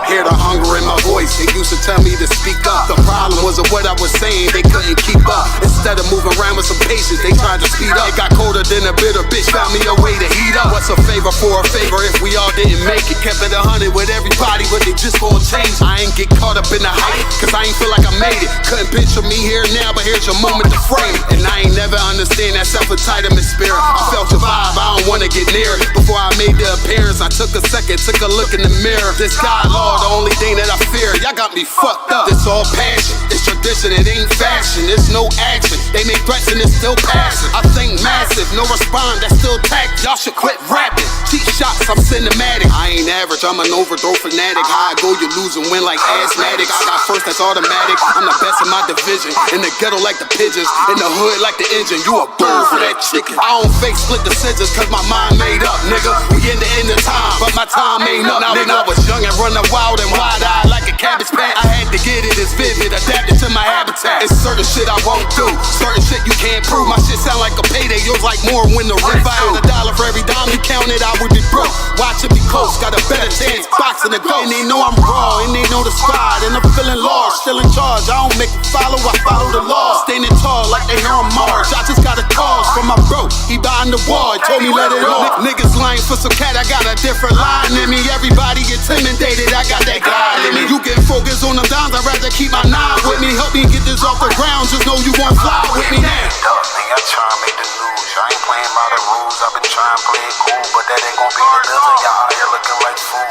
Hear the hunger in my voice, they used to tell me to speak up. The problem wasn't what I was saying, they couldn't keep up. Instead of moving around with some patience, they tried to speed up. It got colder than a bitter bitch, found me a way to heat up. What's a favor for a favor if we all didn't make it? Kept it 100 with everybody, but they just gon' change. I ain't get caught up in the hype, cause I ain't feel like I made it. Couldn't picture me here now, but here's your moment to frame it. And I ain't never understand that self-entitlement spirit. I felt your vibe, I don't wanna get near it. Before I made the appearance, I took a second, took a look in the mirror. This God, Lord, the only thing that I fear. Y'all got me fucked up. This all passion, it's tradition, it ain't fashion. There's no action, they make threats and it's still passing. I think massive, no respond, that's still tact. Y'all should quit rapping. Cheap shots, I'm cinematic. I ain't average, I'm an overthrow fanatic. How I go, you lose and win like asthmatics. I got first, that's automatic. I'm the best in my division. In the ghetto like the pigeons, in the hood like the engine. You a bird for that chicken. I don't fake split decisions cause my mind made up, nigga. We in the end of time, but my time ain't up. Now when I was young and running wild and wide-eyed like a cabbage patch, I had to get it as vivid, adapted to my habitat. It's certain shit I won't do, certain shit you can't prove. My shit sound like a payday, yours like more when the rent. If I had $1 for every dime you counted, I would be broke. Watch it be close, got a better chance, boxing the ghost. And they know I'm raw, and they know the squad, and I'm feeling large, still in charge. I don't make it follow, I follow the law. Standing tall like they hear on Mars. I just got a call from my bro, he behind the wall, he told me let it off. Niggas lying for some cat, I got a different line in me. Everybody intimidated, I got that God in me. You get focused on them dimes, I'd rather keep my nine with me. Help me get this off the ground, just know you won't fly with me now. I try to make the news, I ain't playing by the rules. I've been trying to play it cool, but that ain't gon' be the deal. Y'all out here looking like fool.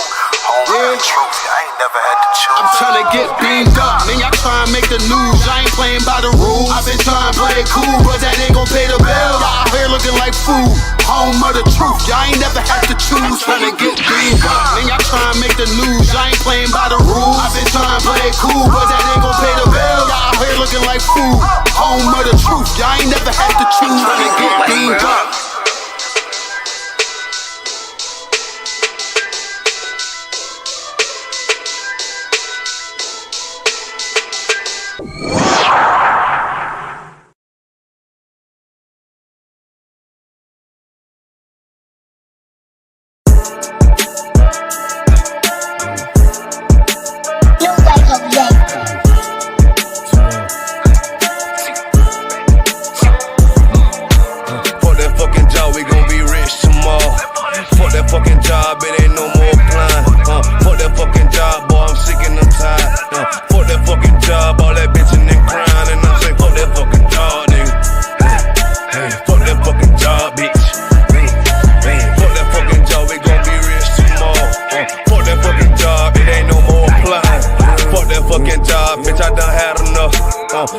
Home with the truth, I ain't never had to choose. I'm trying to get beamed up, man, y'all try to make the news. I ain't playing by the rules. I've been trying to play it cool, but that ain't gon' pay the bill. Y'all out here looking like fool. Home of the truth, y'all ain't never had to choose. Trying to get beamed up, man, y'all trying to make the news. I ain't playing by the rules. I've been trying to play it cool, but that ain't gon' pay the bill. Y'all out here looking like fool. Home of the truth, y'all ain't never had to choose. Trying to get beamed up.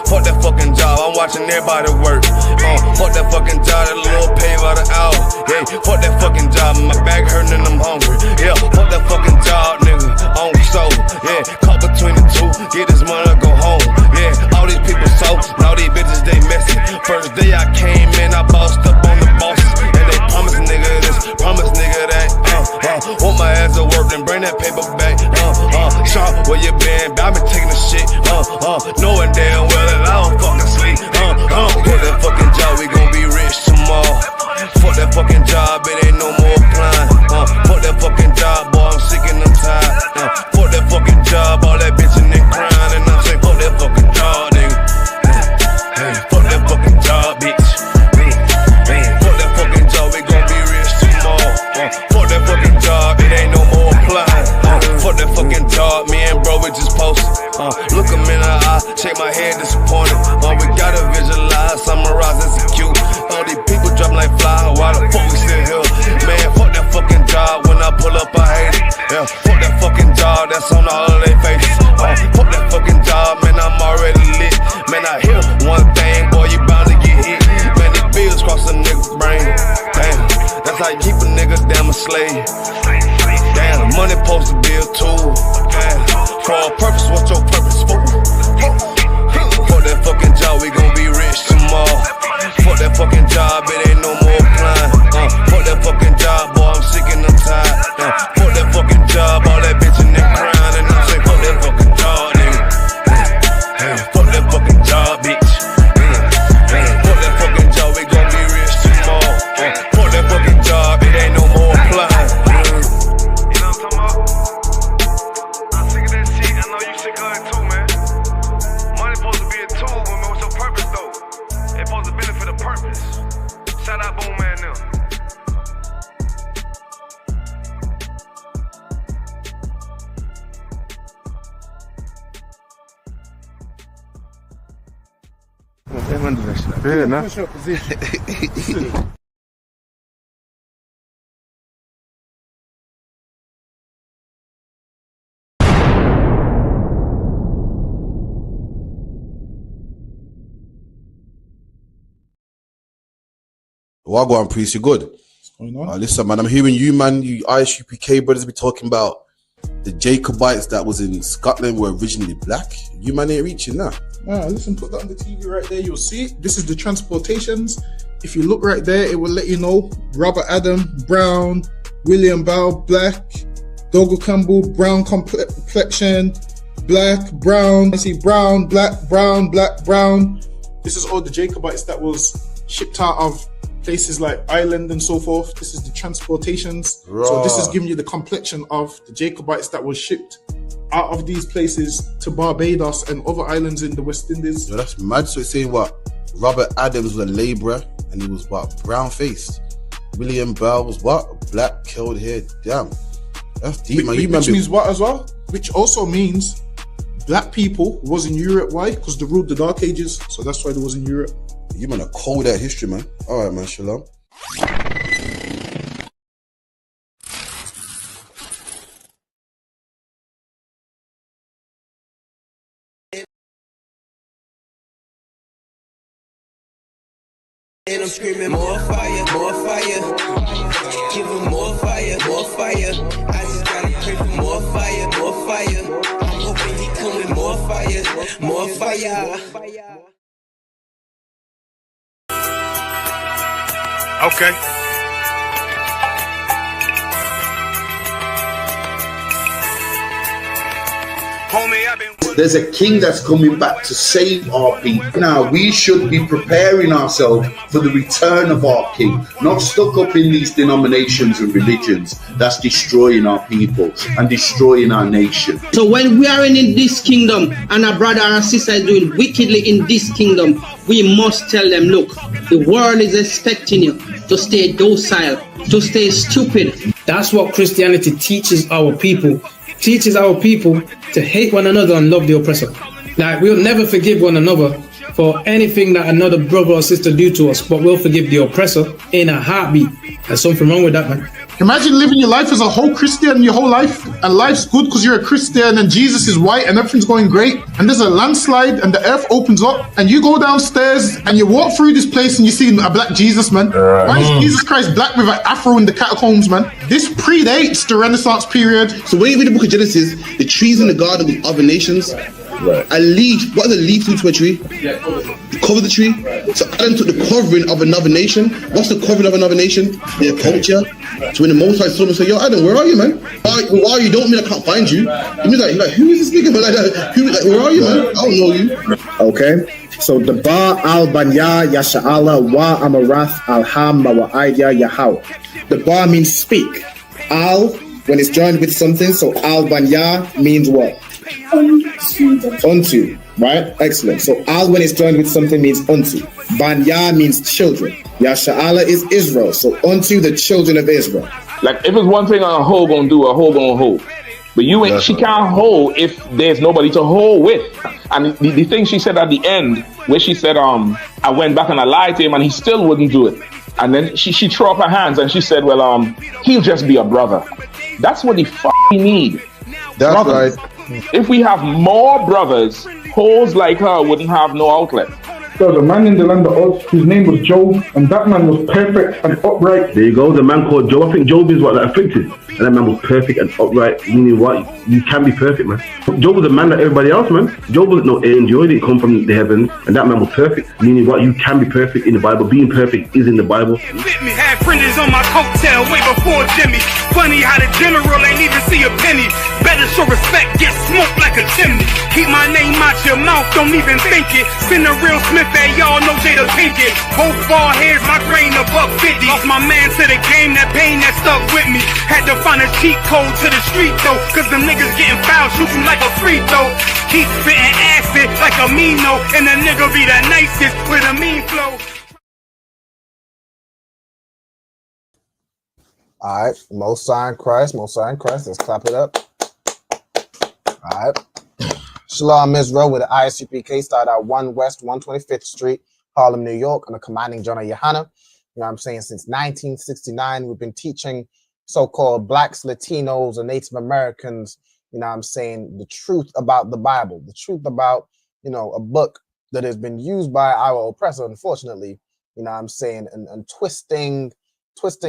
Fuck that fucking job, I'm watching everybody work. Fuck that fucking job, that little pay by the hour. Yeah, fuck that fucking job, my back hurting and I'm hungry. Yeah, fuck that fucking job, nigga, on soul. Yeah, caught between the two, get this money, go home. Yeah, all these people so, now these bitches they messy. First day I came in, I bossed up on the bosses, and they promised nigga this, promised nigga that. Want my ass to work, then bring that paper back. Sharp, where you been? I been taking the shit. Knowing damn well that I don't fucking sleep. Fuck that fucking job, we gon' be rich tomorrow. Fuck that fucking job, it ain't no more applying. Fuck that fucking job, boy, I'm sick and I'm tired. Fuck that fucking job, all that bitchin' and crying, and I'm saying fuck that fucking job, nigga. Fuck that fucking job, bitch. Fuck that fucking job, we gon' be rich tomorrow. Fuck that fucking job, it ain't no more applying. Fuck that fucking job, me and bro, we just posted. Look him in the eye, shake my head disappointed. We gotta visualize, summarize, execute. These people dropping like fly, why the fuck we still here? Man, fuck that fucking job, when I pull up I hate it. Yeah, fuck that fucking job, that's on all of their faces. Fuck that fucking job, man, I'm already lit. Man, I hear one thing, boy, you bound to get hit. Man, these bills cross a nigga's brain. Damn, that's how you keep a nigga damn a slave. Damn, money supposed to be a tool. Damn, for a purpose, what's your purpose for? Fuck that fucking job, we gon' be rich tomorrow. Fuck that fucking job, it ain't no more applying. Fuck that fucking job, boy, I'm sick and I'm tired. Fuck that fucking job, all that bitchin' and crying, and I'm saying fuck that fucking job, nigga. Fuck that fucking job, bitch. Fuck that fucking job, we gon' be rich tomorrow. Fuck that fucking job. man do that shit. Fair enough. Push up position. Wagwan priest, you good? What's going on? Listen, man, I'm hearing you, man, you ISUPK brothers be talking about the Jacobites that was in Scotland were originally black. You man ain't reaching that. Listen, put that on the TV right there. You'll see it. This is the transportations. If you look right there, it will let you know Robert Adam, brown, William Bow, black, Dougal Campbell, brown complexion, black, brown. I see brown, black, brown, black, brown. This is all the Jacobites that was shipped out of places like Ireland and so forth. This is the transportations. Right. So this is giving you the complexion of the Jacobites that was shipped out of these places to Barbados and other islands in the West Indies. Yo, that's mad. So it's saying what? Robert Adams was a labourer and he was what? Brown faced. William Bell was what? Black, curled hair. Damn. That's deep, man. Which means what as well? Which also means black people was in Europe. Why? Because they ruled the Dark Ages. So that's why they was in Europe. You man are cold at history, man. All right, man. Shalom. And I'm screaming more fire, more fire. Give him more fire, more fire. I just gotta pray for more fire, more fire. I'm hoping he come with more fire, more fire. Okay. Homie, I've been. There's a king that's coming back to save our people. Now, we should be preparing ourselves for the return of our king, not stuck up in these denominations and religions that's destroying our people and destroying our nation. So when we are in this kingdom and our brother and sister is doing wickedly in this kingdom, we must tell them, look, the world is expecting you to stay docile, to stay stupid. That's what Christianity teaches our people. Teaches our people to hate one another and love the oppressor. Like, we'll never forgive one another for anything that another brother or sister do to us, but we'll forgive the oppressor in a heartbeat. There's something wrong with that, man. Imagine living your life as a whole Christian your whole life, and life's good because you're a Christian and Jesus is white and everything's going great, and there's a landslide and the earth opens up and you go downstairs and you walk through this place and you see a black Jesus, man. Why is Jesus Christ black with an afro in the catacombs, man? This predates the Renaissance period. So when you read the book of Genesis, the trees in the garden with other nations, a leaf, what is a leaf to a tree? Cover the tree. So Adam took the covering of another nation. What's the covering of another nation? Their culture. So when the Most High saw him and said, yo, Adam, where are you, man? Why are you? Don't mean I can't find you. He was like, who is this nigga? Like that. Where are you, man? I don't know you. Okay. So the Ba al Banya Yasha'ala wa Amarath al Hamma wa Aidya Yahaw. The Ba means speak. Al, when it's joined with something, so al Banya means what? Unto, right? Excellent. So al when it's joined with something means unto. Banya means children. Yasha'ala is Israel. So unto the children of Israel. Like if it's one thing a hoe gonna do, a hoe gonna hold. But you ain't, she can't hold if there's nobody to hold with. And the thing she said at the end, where she said, I went back and I lied to him and he still wouldn't do it. And then she threw up her hands and she said, well, he'll just be a brother. That's what he need. That's brothers. right. If we have more brothers, hoes like her wouldn't have no outlet. There was a man in the land of Oz, his name was Job, and that man was perfect and upright. There you go, the man called Job. I think Job is what, like afflicted. And that man was perfect and upright, meaning what? You can be perfect, man. Job was a man like everybody else, man. Job wasn't no angel, he didn't come from the heavens, and that man was perfect, meaning what? You can be perfect in the Bible. Being perfect is in the Bible. Had friends on my coattail way before Jimmy. Funny how the general ain't even see a penny. Better show respect, get smoked like a chimney. Keep my name out your mouth, don't even think it. Send a real Smith, hey, y'all know Jada Pinkett. Both ball heads, my grain above 50. Lost my man to the game, that pain that stuck with me. Had to find a cheat code to the street though, cause them niggas getting foul, shoot you like a free throw. Keep spitting acid like a Mino, and the nigga be the nicest with a mean flow. All right, most sign Christ. Let's clap it up. All right. Shalom Israel with the ISUPK, start at 1 West 125th Street, Harlem, New York, and the commanding John Yohana. You know what I'm saying? Since 1969, we've been teaching so-called blacks, Latinos, and Native Americans, you know what I'm saying, the truth about the Bible, the truth about, you know, a book that has been used by our oppressor, unfortunately, you know what I'm saying, and twisting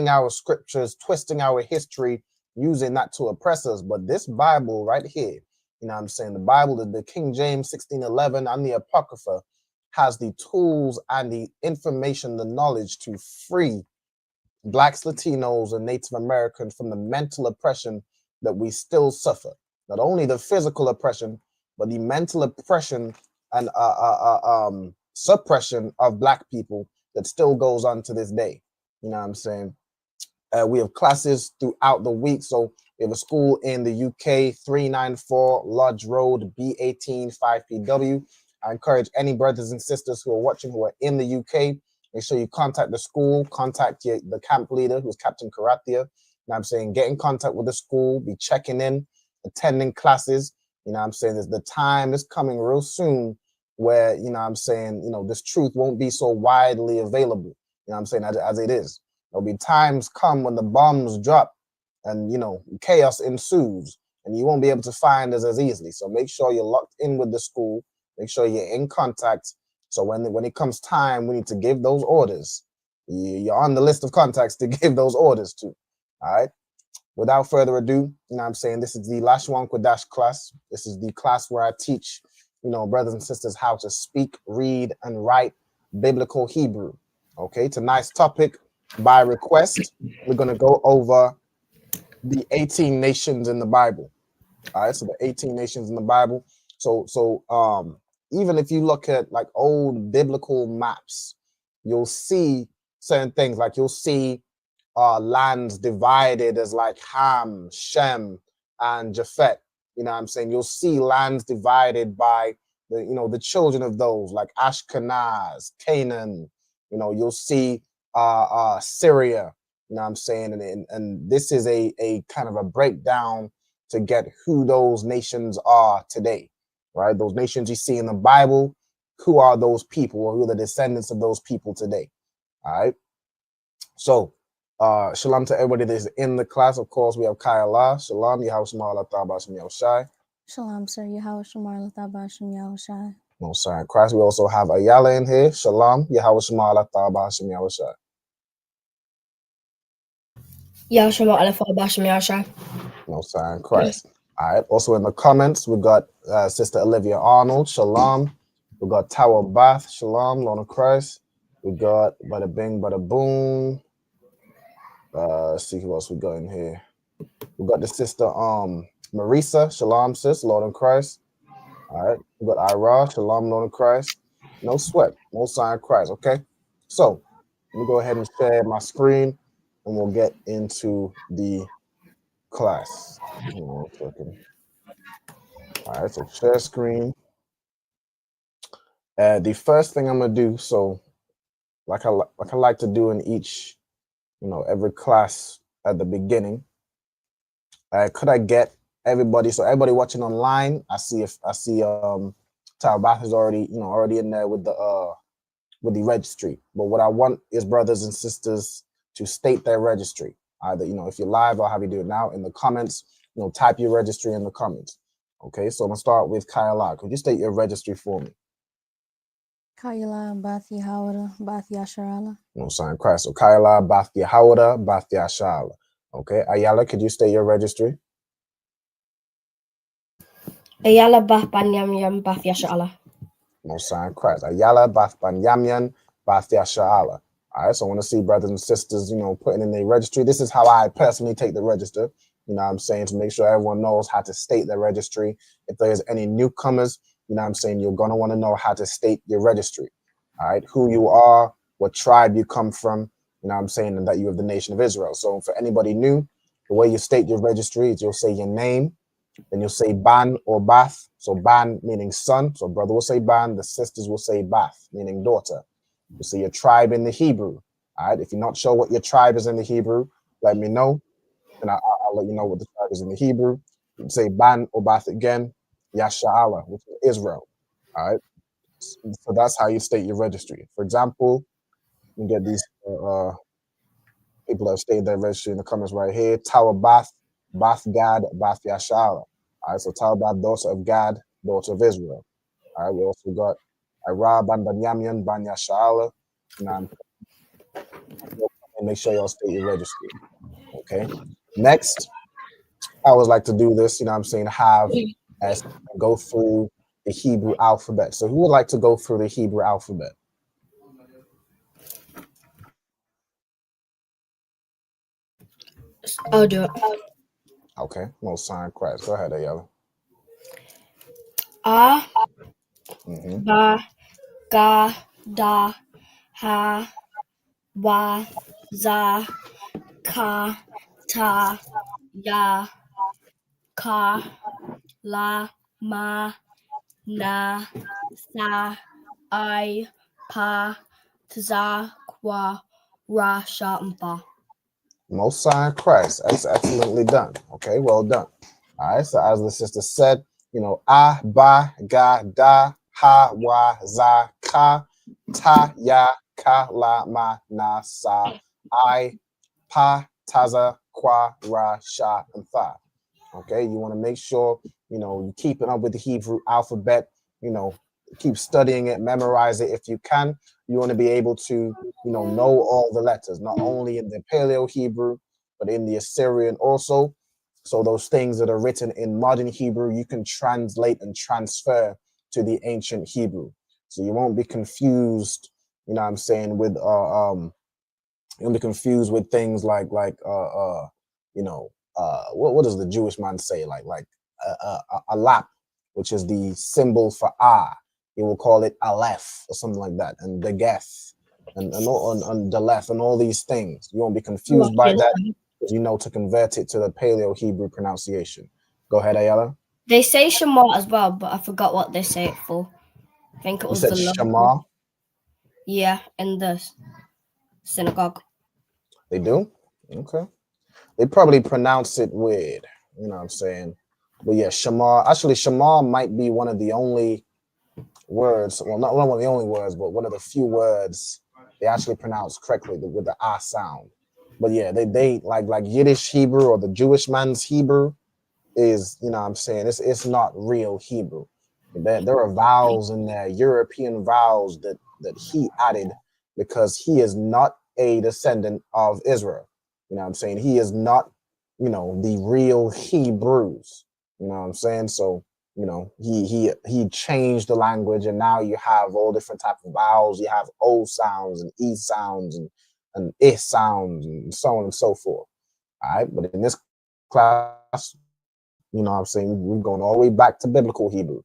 our scriptures, twisting our history, using that to oppress us. But this Bible right here, you know what I'm saying, the Bible, the King James 1611 and the Apocrypha has the tools and the information, the knowledge to free blacks, Latinos, and Native Americans from the mental oppression that we still suffer. Not only the physical oppression, but the mental oppression and suppression of black people that still goes on to this day. You know what I'm saying? We have classes throughout the week. So we have a school in the UK, 394 Lodge Road, B18 5PW. I encourage any brothers and sisters who are watching who are in the UK, make sure you contact the school, contact the camp leader, who's Captain Karathia. And I'm saying get in contact with the school, be checking in, attending classes. You know what I'm saying? The time is coming real soon where, you know what I'm saying, you know, this truth won't be so widely available, you know what I'm saying, as it is. There'll be times come when the bombs drop and, you know, chaos ensues and you won't be able to find us as easily. So make sure you're locked in with the school. Make sure you're in contact. So when it comes time, we need to give those orders. You're on the list of contacts to give those orders to. All right. Without further ado, you know what I'm saying, this is the Lashawan Qadash class. This is the class where I teach, you know, brothers and sisters how to speak, read, and write biblical Hebrew. Okay, tonight's topic, by request, we're going to go over the 18 nations in the Bible. All right, so the 18 nations in the Bible. So even if you look at like old biblical maps, you'll see certain things. Like you'll see lands divided as like Ham, Shem, and Japhet. You know what I'm saying? You'll see lands divided by the, you know, the children of those, like Ashkenaz, Canaan. You know, you'll see Syria. You know what I'm saying? And this is a kind of a breakdown to get who those nations are today, right? Those nations you see in the Bible, who are those people, or who are the descendants of those people today? All right. So, shalom to everybody that is in the class. Of course, we have Kayala. Shalom, Yahweh Tabashim Yahushai. Shalom, sir. Yahweh Tabashim Yahushai. Most High in Christ. We also have Ayala in here. Shalom, Yahweh Tabashim Yahushai. Most High in Christ. All right. Also in the comments, we got Sister Olivia Arnold. Shalom. We got Tower Bath. Shalom, Lord of Christ. We got Bada Bing, Bada Boom. Let's see who else we got in here. We got the sister Marisa. Shalom, sis, Lord in Christ. All right. We got Ira. Shalom, Lord in Christ. No sweat. Most High in Christ. Okay. So let me go ahead and share my screen and we'll get into the class. Hold on a second. All right, so share screen. The first thing I'm gonna do, so like I like to do in each, you know, every class at the beginning. Could I get everybody? So everybody watching online, I see Tabath is already in there with the registry. But what I want is brothers and sisters to state their registry. Either, you know, if you're live, I'll have you do it now in the comments. You know, type your registry in the comments. Okay, so I'm gonna start with Kayala. Could you state your registry for me? Kayala Bath Yahawada, Bath Yasharala. No sign Christ. So Kayala, Bath Yahawada, Bath Yasharala. Okay, Ayala, could you state your registry? Ayala Bath Banyamyam Bath Yasharala. No sign Christ. Ayala, Bath Banyamyan, Bath Yasharala. All right, so I want to see brothers and sisters, you know, putting in their registry. This is how I personally take the register. You know what I'm saying, to make sure everyone knows how to state their registry. If there's any newcomers, you know what I'm saying, you're going to want to know how to state your registry. All right, who you are, what tribe you come from, you know what I'm saying, and that you have the nation of Israel. So for anybody new, the way you state your registry is you'll say your name, then you'll say Ban or Bath. So Ban meaning son. So brother will say Ban, the sisters will say Bath, meaning daughter. You say your tribe in the Hebrew. All right, if you're not sure what your tribe is in the Hebrew, let me know. And I'll let you know what the tribe is in the Hebrew. You say Ban or Bath again, Yasha'Allah, which is Israel. All right. So that's how you state your registry. For example, you get these people that have stated their registry in the comments right here. Tower Bath, Bath Gad, Bath Yashala. All right, so Tower Bath, daughter of Gad, daughter of Israel. All right, we also got Ra Ban Banyamian Ban Yashala. And make sure y'all state your registry. Okay. Next, I always like to do this, you know what I'm saying, have as go through the Hebrew alphabet. So who would like to go through the Hebrew alphabet? I'll do it. Okay, most sign Christ. Go ahead, Ayala. A, Mm-hmm. Ba, Ga, Da, Ha, Wa, Za, Ka, Ta, Ya, Ka, La, Ma, Na, Sa, I, Pa, Tza, Kwa, Ra, Sha, and Ba. Most sign Christ. That's excellently done. Okay, well done. All right, so as the sister said, you know, A, Ba, Ga, Da, Ha, Wa, Za, Ka, Ta, Ya, Ka, La, Ma, Na, Sa, I, Pa, Taza, Kwa, Ra, Sha, and Tha. Okay, you want to make sure, you know, you're keeping up with the Hebrew alphabet, you know, keep studying it, memorize it if you can. You want to be able to, you know all the letters, not only in the Paleo Hebrew, but in the Assyrian also. So those things that are written in modern Hebrew, you can translate and transfer to the ancient Hebrew. So you won't be confused, you know what I'm saying, with you'll be confused with things like what does the Jewish man say, like a lap, which is the symbol for ah. He will call it aleph or something like that, and the geth and the left and all these things. You won't be confused by that, because you know to convert it to the Paleo Hebrew pronunciation. Go ahead, Ayala. They say Shema as well, but I forgot what they say it for. I think it You was said the Shema. Yeah, in the synagogue. They do? Okay. They probably pronounce it weird, you know what I'm saying? But yeah, Shema. Actually, Shema might be one of the only words, well, not one of the only words, but one of the few words they actually pronounce correctly with the ah sound. But yeah, they like Yiddish Hebrew or the Jewish man's Hebrew is, you know what I'm saying, it's not real Hebrew. There are vowels in there, European vowels that he added because he is not a descendant of Israel. You know what I'm saying? He is not, the real Hebrews. You know what I'm saying? So, he changed the language, and now you have all different types of vowels. You have O sounds and E sounds and I sounds and so on and so forth. All right, but in this class, you know what I'm saying, we're going all the way back to biblical Hebrew.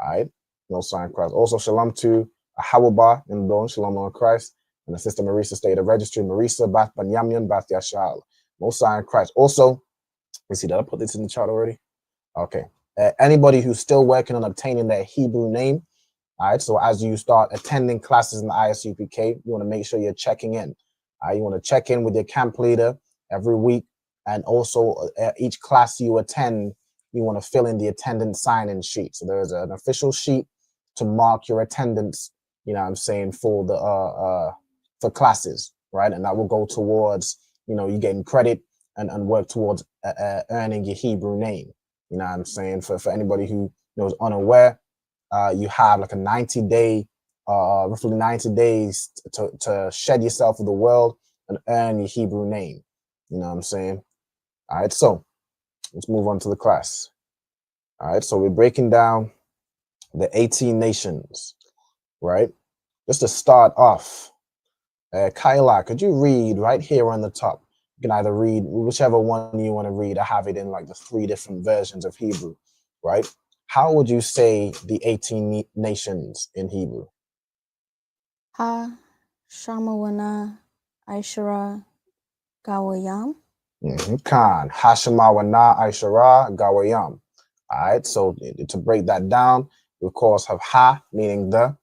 All right, no sign Christ. Also, shalom to Hawaba and Don, shalom on Christ, and the sister Marisa State of Registry, Marisa, Bath Banyamian, Bath Yashal. No sign Christ. Also, let's see, did I put this in the chart already? Okay. Anybody who's still working on obtaining their Hebrew name, all right, so as you start attending classes in the ISUPK, you want to make sure you're checking in. You want to check in with your camp leader every week, and also each class you attend, you want to fill in the attendance sign-in sheet. So there's an official sheet to mark your attendance, you know what I'm saying, for the for classes, right? And that will go towards, you getting credit and work towards earning your Hebrew name. You know what I'm saying? For anybody who is unaware, you have like a 90-day, roughly 90 days to shed yourself with the world and earn your Hebrew name. You know what I'm saying? All right, so let's move on to the class. All right, so we're breaking down the 18 nations, right? Just to start off, Kyla, could you read right here on the top? You can either read whichever one you want to read. I have it in like the 3 different versions of Hebrew, right? How would you say the 18 nations in Hebrew? Ha, Shamawana, Aishara, Gawayam. Khan, Hashemawana, Aishara, Gawayam. All right, so to break that down, we of course have Ha, meaning the.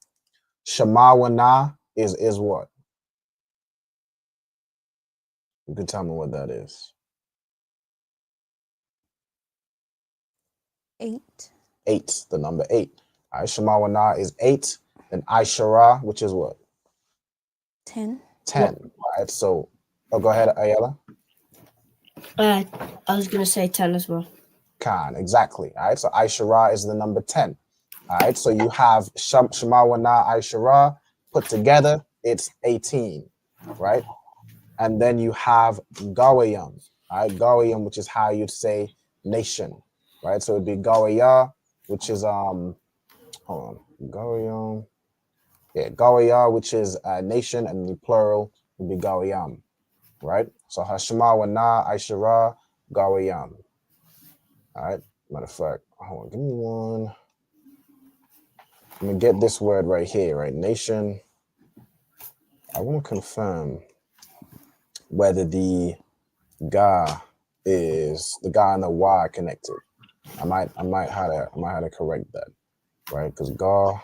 Shemawana is what? You can tell me what that is. 8. 8, the number 8. All right, Shemawana is 8. Then Aishara, which is what? 10. 10. Right. So, go ahead, Ayala. I was gonna say 10 as well. Khan, exactly. All right. So Aishara is the number 10. All right. So you have Shema Wana Aishara put together, it's 18. Right. And then you have Gawayam. All right. Gawayam, which is how you'd say nation. Right. So it'd be Gawaya, which is hold on. Gawayam. Yeah, Gawaya, which is a nation, and the plural would be Gawayam. Right. So Hashema Wana Aishara Gawayam. All right. Matter of fact, hold on, give me one. I'm gonna get this word right here, right? Nation. I want to confirm whether the Ga is the Ga and the Y connected. I might have to correct that, right? Because Ga,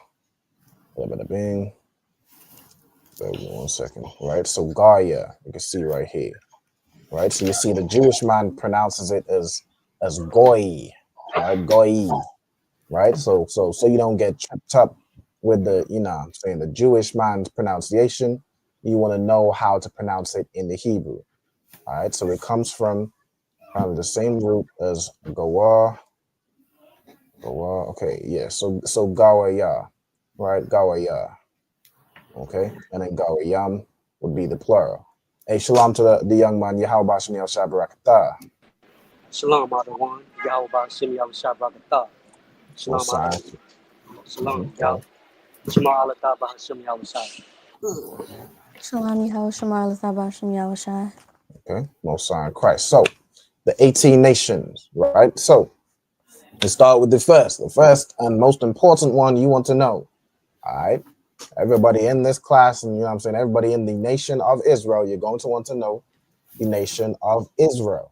bing. Wait 1 second, right? So Gaya, you can see right here, right? So you see the Jewish man pronounces it as Goy, right? Goy. Right, so you don't get tripped up with the, I'm saying, the Jewish man's pronunciation. You want to know how to pronounce it in the Hebrew. All right, so it comes from kind of the same root as Gawar. Okay, yeah. So Gawaya, right? Gawaya. Okay, and then Gawayam would be the plural. Hey, shalom to the young man. Yahweh Shem Yahshua Barakatah. Shalom, Adawan. Yahweh Shem Yahshua Barakatah. Shalom, Adawan. Shalom, Yahweh. Shema Allah Ta'ala Hashem Yahushai. Shalom Yahweh Shemar Lathabashim Yahushai. Okay, most sign Christ. So the 18 nations, right? So let's start with the first and most important one you want to know. All right, everybody in this class, and everybody in the nation of Israel, you're going to want to know the nation of Israel.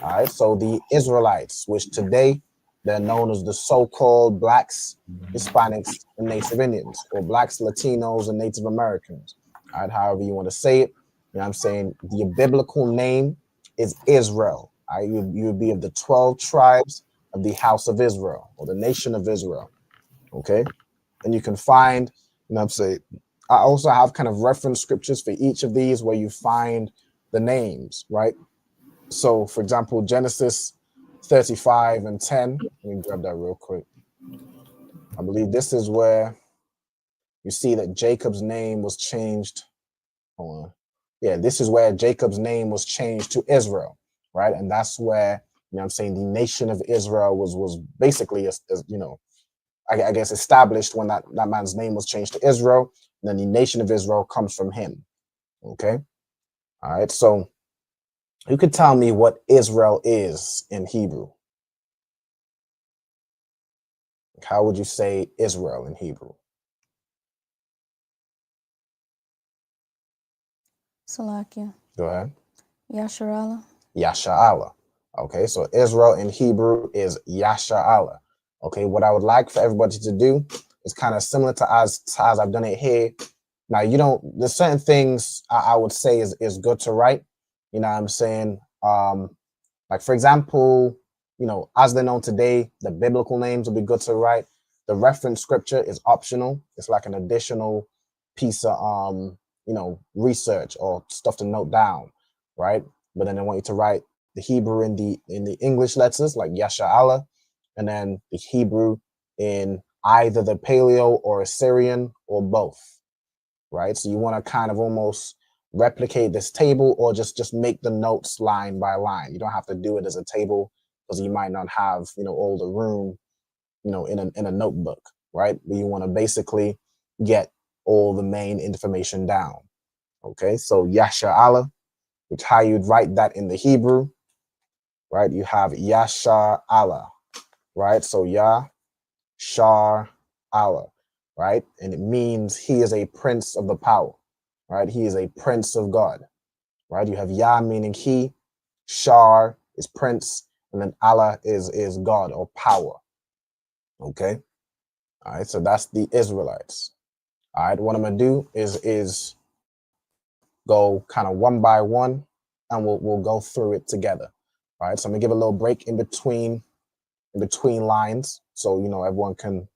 All right, so the Israelites, which today they're known as the so-called blacks, Hispanics, and Native Indians, or blacks, Latinos, and Native Americans. All right, however you want to say it. The biblical name is Israel. All right, you would be of the 12 tribes of the house of Israel, or the nation of Israel. Okay, and you can find, I also have kind of reference scriptures for each of these where you find the names, right? So, for example, Genesis 35 and 10. Let me grab that real quick. I believe this is where you see that Jacob's name was changed. Hold on. Yeah, this is where Jacob's name was changed to Israel, right? And that's where, the nation of Israel was basically, I guess, established when that man's name was changed to Israel. And then the nation of Israel comes from him. Okay. All right. So you could tell me what Israel is in Hebrew. How would you say Israel in Hebrew? Salakia. Go ahead. Yasharala. Yasha'ala. Okay, so Israel in Hebrew is Yasha'ala. Okay, what I would like for everybody to do is kind of similar to as I've done it here. Now, there's certain things I would say is good to write. You know what I'm saying? Like, for example, as they're known today, the biblical names will be good to write. The reference scripture is optional. It's like an additional piece of, research or stuff to note down, right? But then I want you to write the Hebrew in the English letters, like Yasha'ala, and then the Hebrew in either the Paleo or Assyrian or both, right? So you want to kind of almost replicate this table or just make the notes line by line. You don't have to do it as a table because you might not have, all the room, in a notebook, right? But you want to basically get all the main information down. Okay, so Yasha'ala, which how you'd write that in the Hebrew, right? You have Yasha'ala, right? So Yasha'ala, right? And it means he is a prince of the power, right? He is a prince of God, right? You have Yah meaning he, Shar is prince, and then Allah is God or power. Okay. All right. So that's the Israelites. All right. What I'm gonna do is go kind of one by one, and we'll go through it together. All right. So I'm gonna give a little break in between lines, so everyone can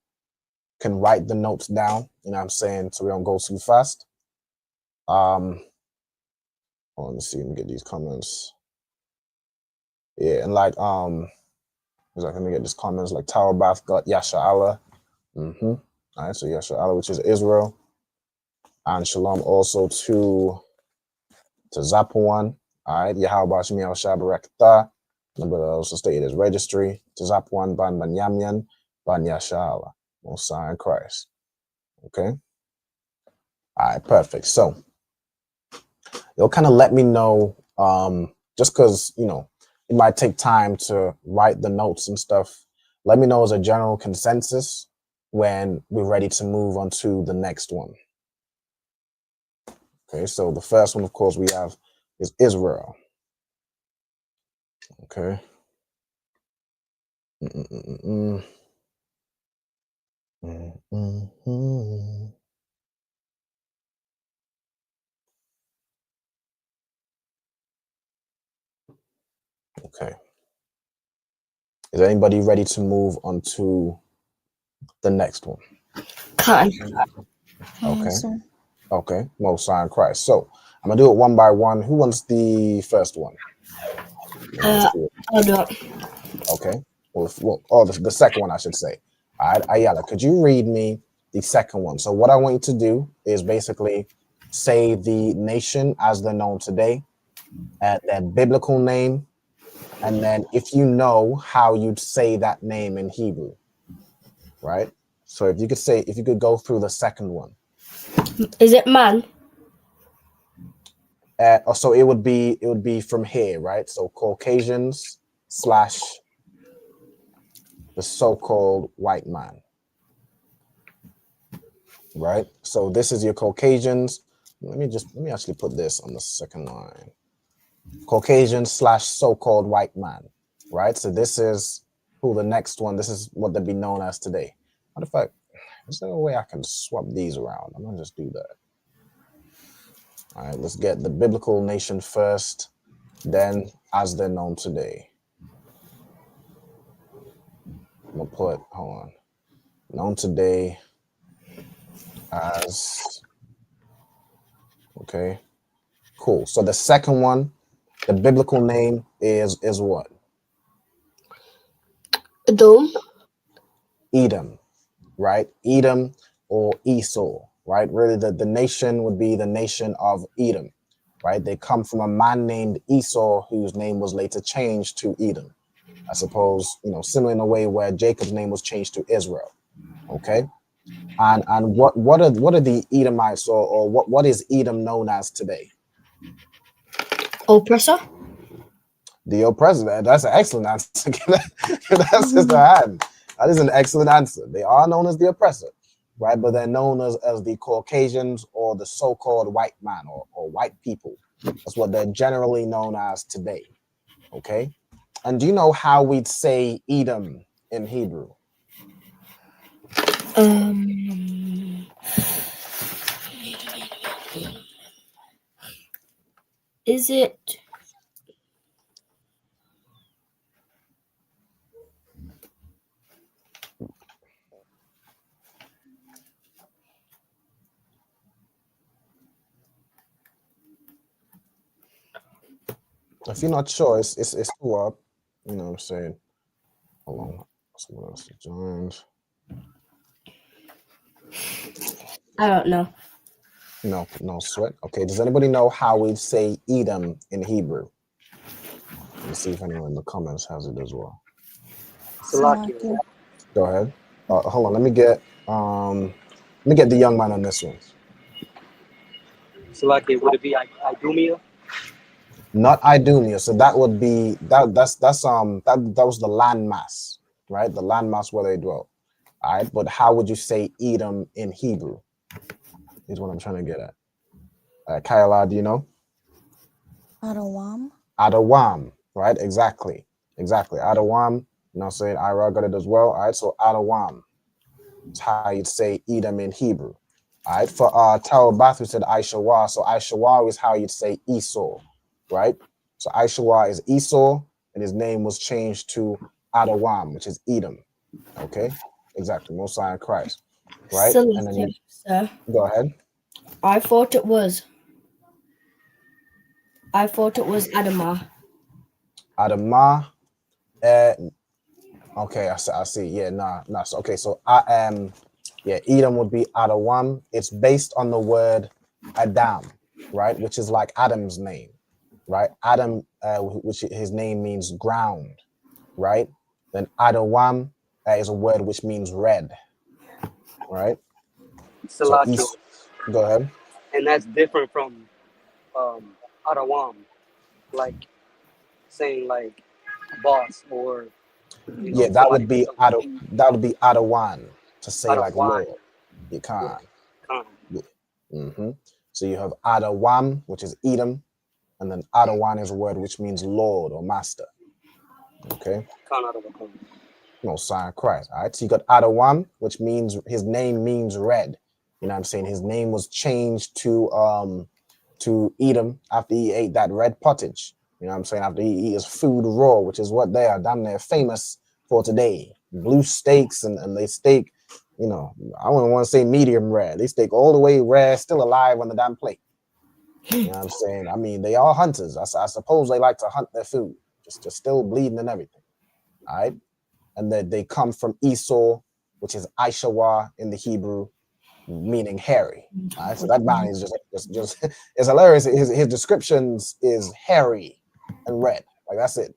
can write the notes down, you know what I'm saying, so we don't go too fast. Let me see, let me get these comments. Yeah, and like let me get these comments like Tower Bath got Yasha Allah. All right, so Yasha Allah, which is Israel. And shalom also to Zapuan. All right, Yahweh Shemi Al Shabarakta. Number also stated as registry. To Zapuan Ban Banyamyan Ban Yasha Allah. Mosiah in Christ. Okay. All right, perfect. So you'll kind of let me know, just because, you know, it might take time to write the notes and stuff. Let me know as a general consensus when we're ready to move on to the next one. Okay, so the first one, of course, we have is Israel. Okay. Okay. Is anybody ready to move on to the next one? Can. Okay. Okay. Mosiah in Christ. So I'm gonna do it one by one. Who wants the first one? I'll do it. Okay. Well, the second one, I should say. All right, Ayala, could you read me the second one? So what I want you to do is basically say the nation as they're known today, at their biblical name, and then if you know how you'd say that name in Hebrew, right? So if you could go through the second one. Is it man? So it would be from here, right? So Caucasians / the so-called white man, right? So this is your Caucasians. Let me actually put this on the second line. Caucasian / so-called white man, right? So this is who the next one. This is what they'd be known as today. What if is there a way I can swap these around? I'm gonna just do that. All right, let's get the biblical nation first, then as they're known today. I'm gonna put, hold on, known today as, okay, cool. So the second one, the biblical name is what? Edom, right? Edom or Esau, right? Really, the nation would be the nation of Edom, right? They come from a man named Esau, whose name was later changed to Edom. I suppose, you know, similar in a way where Jacob's name was changed to Israel. Okay. And what are the Edomites or what is Edom known as today? Oppressor. The oppressor. That's an excellent answer. That's just a hand. That is an excellent answer. They are known as the oppressor, right? But they're known as the Caucasians or the so-called white man or white people. That's what they're generally known as today. Okay. And do you know how we'd say Edom in Hebrew? Is it? If you're not sure, it's two up. You know what I'm saying? Hold on. Someone else joined. I don't know. No sweat. Okay. Does anybody know how we say Edom in Hebrew? Let's see if anyone in the comments has it as well. Salakia. Go ahead. Hold on. Let me get the young man on this one. Salakia, would it be Idumea? Not Idumea. So that would be that was the landmass, right? The landmass where they dwelt. All right. But how would you say Edom in Hebrew? Is what I'm trying to get at. Kayla, do you know? Adawam. Adawam, right? Exactly. Adawam. You know what I'm saying? Ira got it as well. All right. So Adawam. That's how you'd say Edom in Hebrew. All right. For Tower Bath, we said Aishawa. So Aishawa is how you'd say Esau, right? So Aishawa is Esau, and his name was changed to Adawam, which is Edom. Okay. Exactly. Mosiah in Christ. right? Silly, And then sir. go ahead. I thought it was Adama. Adama. Okay, I see. Yeah, nah. So, okay, so yeah, Edom would be Adawam. It's based on the word Adam, right? Which is like Adam's name, right? Adam, which his name means ground, right? Then Adawam is a word which means red, right? So Salakia. go ahead. And that's different from Arawam, like saying like boss or Yeah, that would be Adawan to say like Adawan. Lord. You can't. Khan. Mm-hmm. So you have Adawam, which is Edom, and then Adawan is a word which means Lord or Master. Okay. Khan Adawan. No, sign of Christ. All right. So you got Adawam, which means his name means red. You know what I'm saying? His name was changed to Edom after he ate that red pottage. You know what I'm saying? After he eat his food raw, which is what they are damn near famous for today. Blue steaks and they steak, you know, I wouldn't want to say medium rare. They steak all the way rare, still alive on the damn plate. You know what I'm saying? I mean, they are hunters. I suppose they like to hunt their food, just still bleeding and everything. All right. And that they come from Esau, which is Aishawa in the Hebrew, meaning hairy. All right, so that man is just it's hilarious. His descriptions is hairy and red. Like that's it.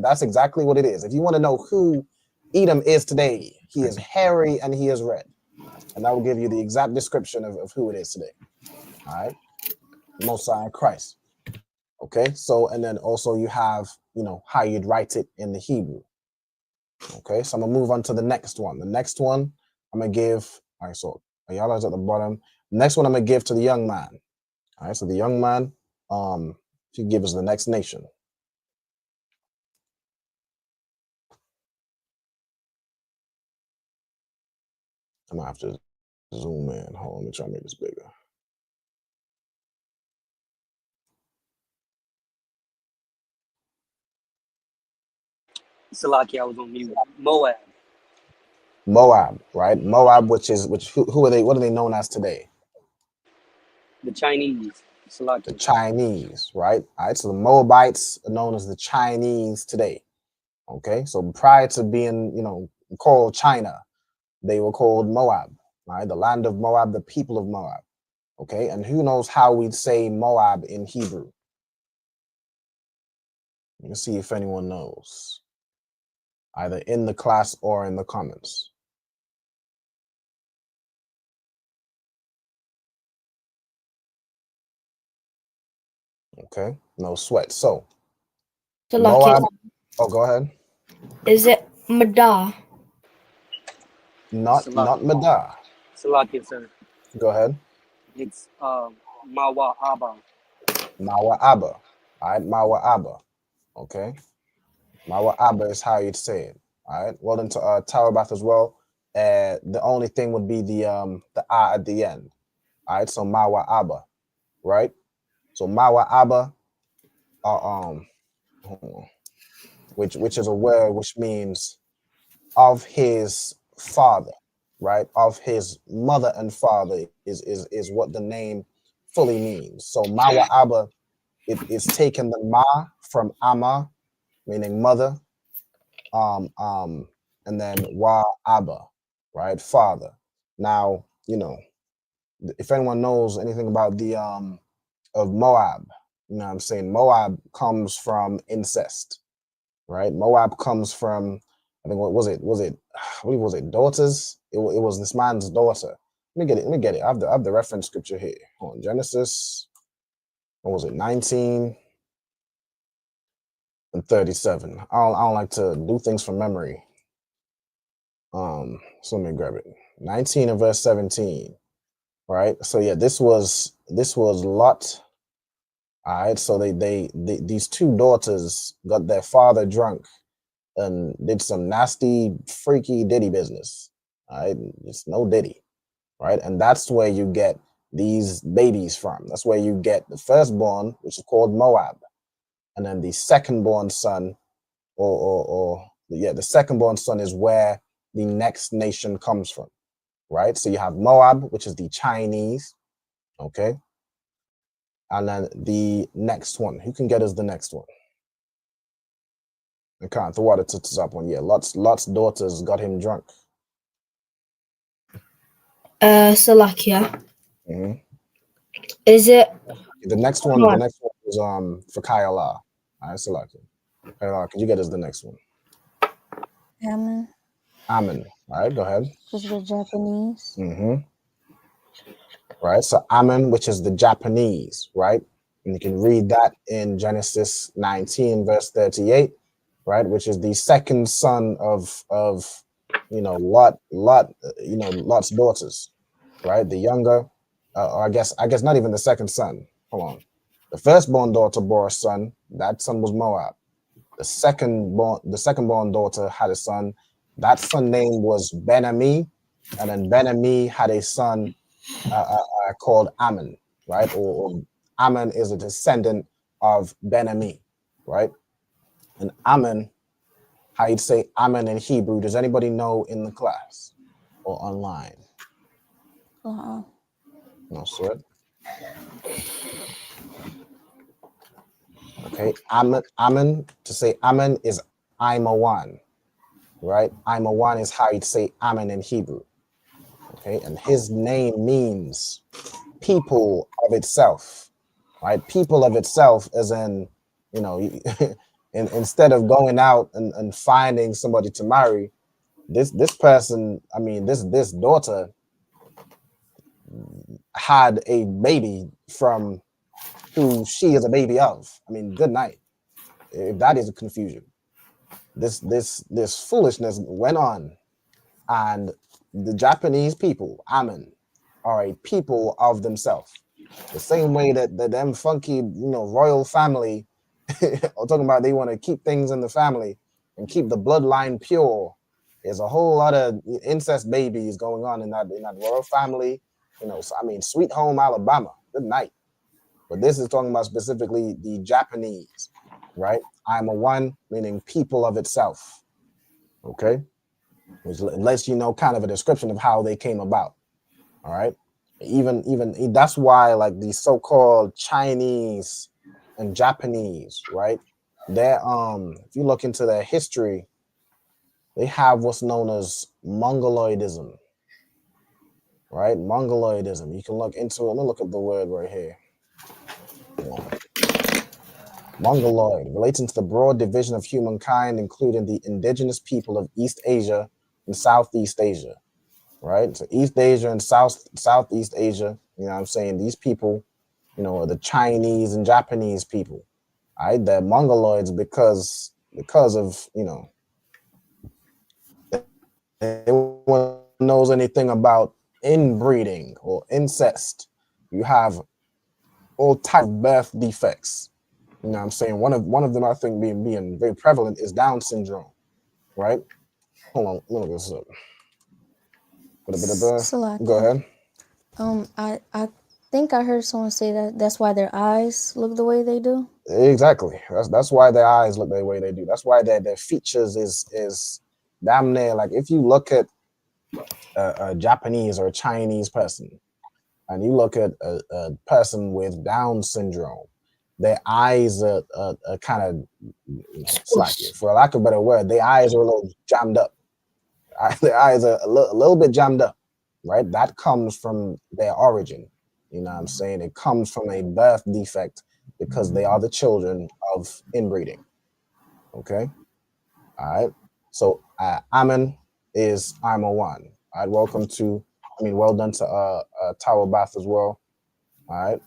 That's exactly what it is. If you want to know who Edom is today, he is hairy and he is red, and that will give you the exact description of who it is today. All right, Mosiah Christ. Okay, so and then also you have how you'd write it in the Hebrew. Okay, so I'm gonna move on to the next one. The next one I'm gonna give. All right, so y'all is at the bottom. The next one I'm gonna give to the young man. All right, so the young man, if you give us the next nation. I'm gonna have to zoom in. Hold on, let me try to make this bigger. Salakia, I was on mute. Moab. Moab, right? Moab, who are they? What are they known as today? The Chinese. Salakia. The Chinese, right? All right, so the Moabites are known as the Chinese today. Okay, so prior to being, called China, they were called Moab, right? The land of Moab, the people of Moab. Okay, and who knows how we'd say Moab in Hebrew? Let's see if anyone knows. Either in the class or in the comments. Okay, no sweat. So, Moab. Oh, go ahead. Is it Madar? Not Madar. Salakia, sir. Go ahead. It's Mawa Abba. Mawa Abba. All right, Mawa Abba. Okay. Mawa Abba is how you'd say it. All right. Well, into Tarabath as well. The only thing would be the A at the end. All right. So Mawa Abba. Right. So Mawa Abba. Which is a word which means of his father, right? Of his mother and father is what the name fully means. So Mawa Abba, it is taken the Ma from Ama, meaning mother, and then Wa Abba, right? Father. Now, if anyone knows anything about the of Moab, you know what I'm saying? Moab comes from incest, right? Moab comes from, I think, what was it? I believe, was it daughters? It was this man's daughter. Let me get it. I have the reference scripture here. Hold on, Genesis, what was it? 19 and 37. I don't like to do things from memory. So let me grab it. 19 and verse 17. Right. So yeah, this was Lot. All right. So they these two daughters got their father drunk and did some nasty, freaky diddy business. All right. It's no diddy. Right. And that's where you get these babies from. That's where you get the firstborn, which is called Moab. And then the secondborn son, the secondborn son is where the next nation comes from. right? So you have Moab, which is the Chinese, okay? And then the next one, who can get us the next one? I can't, the water to up one. Yeah, Lot's daughters got him drunk. Salakia. Mhm. Is it? The next one is for Kayala. All right, Salakia. Kayala, could you get us the next one? Ammon, Ammon. All right, go ahead. which is the Japanese. Right, so Ammon, which is the Japanese, right? And you can read that in Genesis 19, verse 38, right? Which is the second son of Lot's daughters, right? The younger, or I guess not even the second son. Hold on. The firstborn daughter bore a son. That son was Moab. The second-born daughter had a son. That son name was Ben-Ami, and then Ben-Ami had a son called Ammon, right? Or Ammon is a descendant of Ben-Ami, right? And Ammon, how you'd say Ammon in Hebrew? Does anybody know in the class or online? No sweat. Okay, Ammon, to say Ammon is Imawan, right? Imawan is how you'd say Ammon in Hebrew. Okay, and his name means people of itself, right? People of itself, as in, instead of going out and finding somebody to marry, this person, I mean, this daughter had a baby from who she is a baby of. I mean, good night. If that is a confusion, this foolishness went on, and the Japanese people, Ammon, are a people of themselves. The same way that them funky, royal family are talking about they want to keep things in the family and keep the bloodline pure. There's a whole lot of incest babies going on in that royal family. So, I mean, Sweet Home Alabama, good night. But this is talking about specifically the Japanese, right? I'm a one, meaning people of itself. Okay, which lets you know kind of a description of how they came about. All right. Even that's why, like, the so-called Chinese and Japanese, right? They're if you look into their history, they have what's known as Mongoloidism, right? Mongoloidism. You can look into it. Let me look up the word right here. Mongoloid, relating to the broad division of humankind, including the indigenous people of East Asia and Southeast Asia, right? So East Asia and Southeast Asia, you know what I'm saying? These people, are the Chinese and Japanese people, right? They're Mongoloids because of, anyone knows anything about inbreeding or incest, you have all type of birth defects. You know what I'm saying? One of them, I think, being very prevalent is Down syndrome, right? Hold on, let me look this up. Salaka. Go ahead. I think I heard someone say that that's why their eyes look the way they do. Exactly. That's why their eyes look the way they do. That's why their features is damn near like, if you look at a Japanese or a Chinese person, and you look at a person with Down syndrome, their eyes are kind of slacky. For lack of a better word, their eyes are a little jammed up. Their eyes are a little bit jammed up, right? That comes from their origin. You know what I'm saying? It comes from a birth defect because they are the children of inbreeding. Okay? All right. So Ammon is I'm a one. All right. Well done to Tower Bath as well. All right.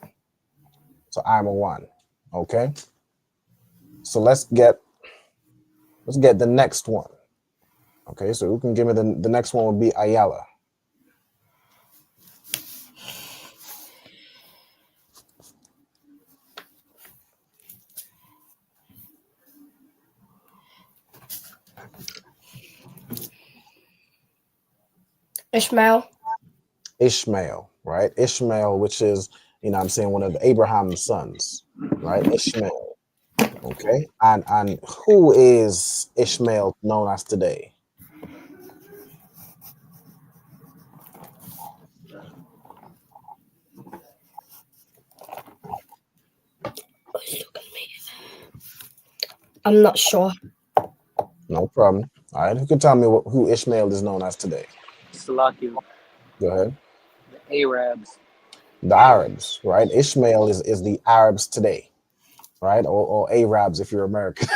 So I'm a one. Okay. So let's get the next one. Okay, so who can give me the next one would be Ayala. Ishmael, right? Ishmael, which is, one of Abraham's sons, right? Ishmael. Okay. And who is Ishmael known as today? I'm not sure. No problem. All right, who can tell me who Ishmael is known as today? Salakia, Go ahead. the Arabs. The Arabs, right? Ishmael is the Arabs today, right? Or Arabs if you're American,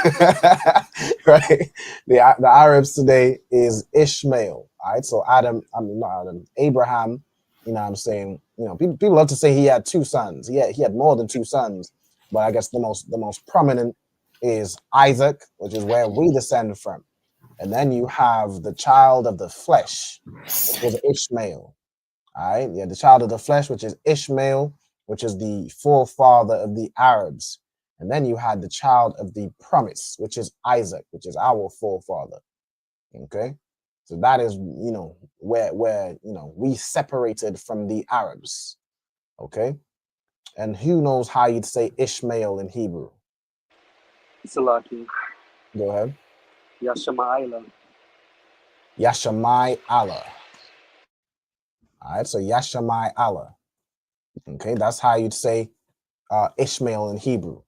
right? The Arabs today is Ishmael, all right? So not Adam, Abraham, you know what I'm saying? You know, people love to say he had two sons. He had more than two sons, but I guess the most prominent is Isaac, which is where we descend from. And then you have the child of the flesh, which was Ishmael. All right, yeah, the child of the flesh, which is Ishmael, which is the forefather of the Arabs. And then you had the child of the promise, which is Isaac, which is our forefather. Okay, so that is, you know, where we separated from the Arabs. Okay, and who knows how you'd say Ishmael in Hebrew? Salakia, Go ahead. Yashma'ila. Yashamai Allah. All right, so Yashamai Allah. Okay, that's how you'd say Ishmael in Hebrew.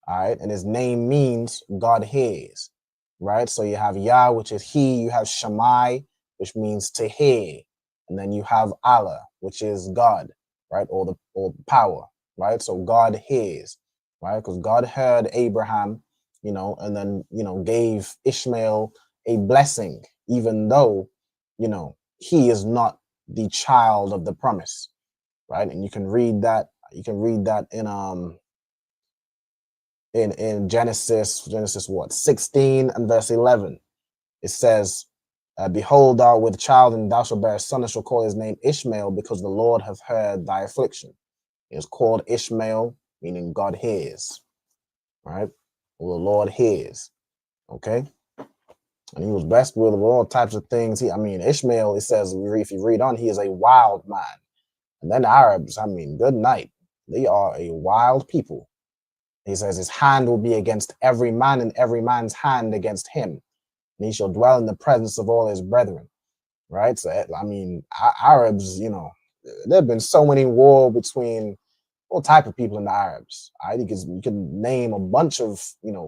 All right, and his name means God hears. Right, so you have Yah, which is he. You have Shammai, which means to hear, and then you have Allah, which is God, right, or the power. Right, so God hears. Right, because God heard Abraham, you know, and then gave Ishmael a blessing, even though he is not the child of the promise. Right, and you can read that in Genesis what 16 and verse 11. It says, behold, thou with child, and thou shalt bear a son, and shall call his name Ishmael, because the Lord hath heard thy affliction. It is called Ishmael, meaning God hears. Right, well, the Lord hears. Okay, and he was blessed with all types of things. Ishmael, it says, if you read on, he is a wild man. And then the Arabs, good night, they are a wild people. He says his hand will be against every man, and every man's hand against him. And he shall dwell in the presence of all his brethren. Right? So, Arabs, there have been so many wars between all type of people in the Arabs. Right? You can name a bunch of,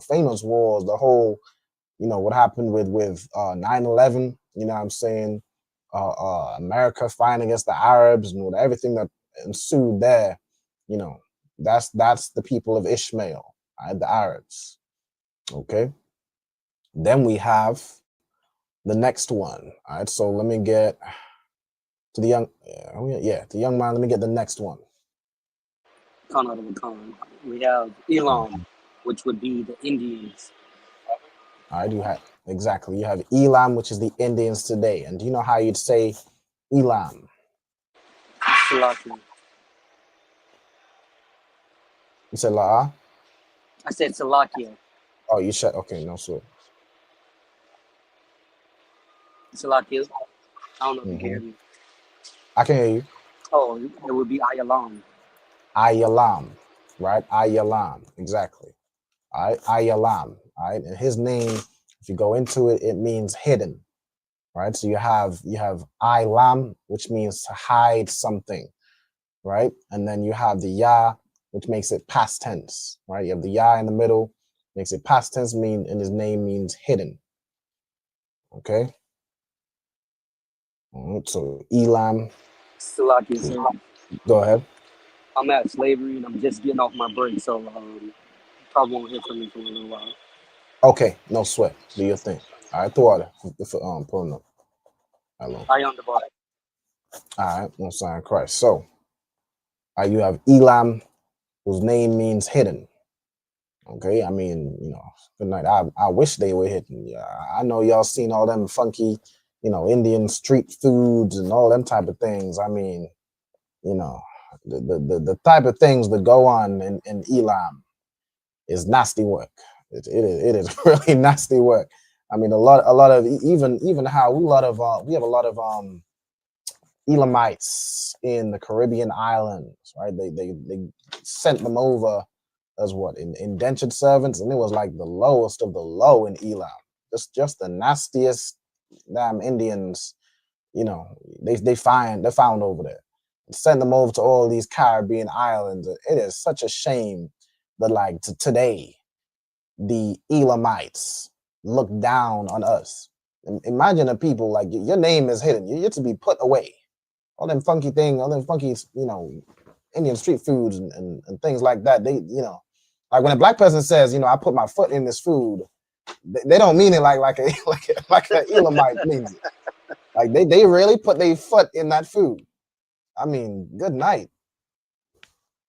famous wars. The whole, what happened with 9/11, you know what I'm saying? America fighting against the Arabs and everything that ensued there, that's the people of Ishmael, right? The Arabs. Okay. Then we have the next one. All right. So let me get to the young man. Let me get the next one. Khan out of a Khan. We have Elam, which would be the Indians. I do have exactly. You have Elam, which is the Indians today. And do you know how you'd say Elam? Salakia. You said La'a? I said Salakia. Oh, you said okay. No, sir. Salakia. I don't know if you can hear me. I can hear you. Oh, it would be Ayalam. Ayalam, right? Ayalam, exactly. All right, Ayalam, all right. And his name, if you go into it, it means hidden, right? So you have Ilam, which means to hide something, right? And then you have the Ya, which makes it past tense, right? You have the Ya in the middle, makes it past tense, and his name means hidden. Okay. So Elam. Salakia, sir. Go ahead. I'm at slavery and I'm just getting off my break, so probably won't hear from me for a little while. Okay, no sweat. Do your thing. All right, throw water. Pulling up. Hello. I on the body. All right, no sign of Christ. So, you have Elam, whose name means hidden. Okay, good night. I wish they were hidden. Yeah, I know y'all seen all them funky, Indian street foods and all them type of things. The type of things that go on in Elam is nasty work. It is really nasty work. A lot of even how we have a lot of Elamites in the Caribbean islands, right? They sent them over as indentured servants, and it was like the lowest of the low in Elam. Just the nastiest damn Indians, they're found over there. Send them over to all these Caribbean islands. It is such a shame that today, the Elamites look down on us. Imagine a people like your name is hidden. You're to be put away. All them funky things, all them funky, Indian street foods and things like that. They, like when a black person says, I put my foot in this food, they don't mean it like a like an Elamite means it. Like they really put their foot in that food. I mean, good night.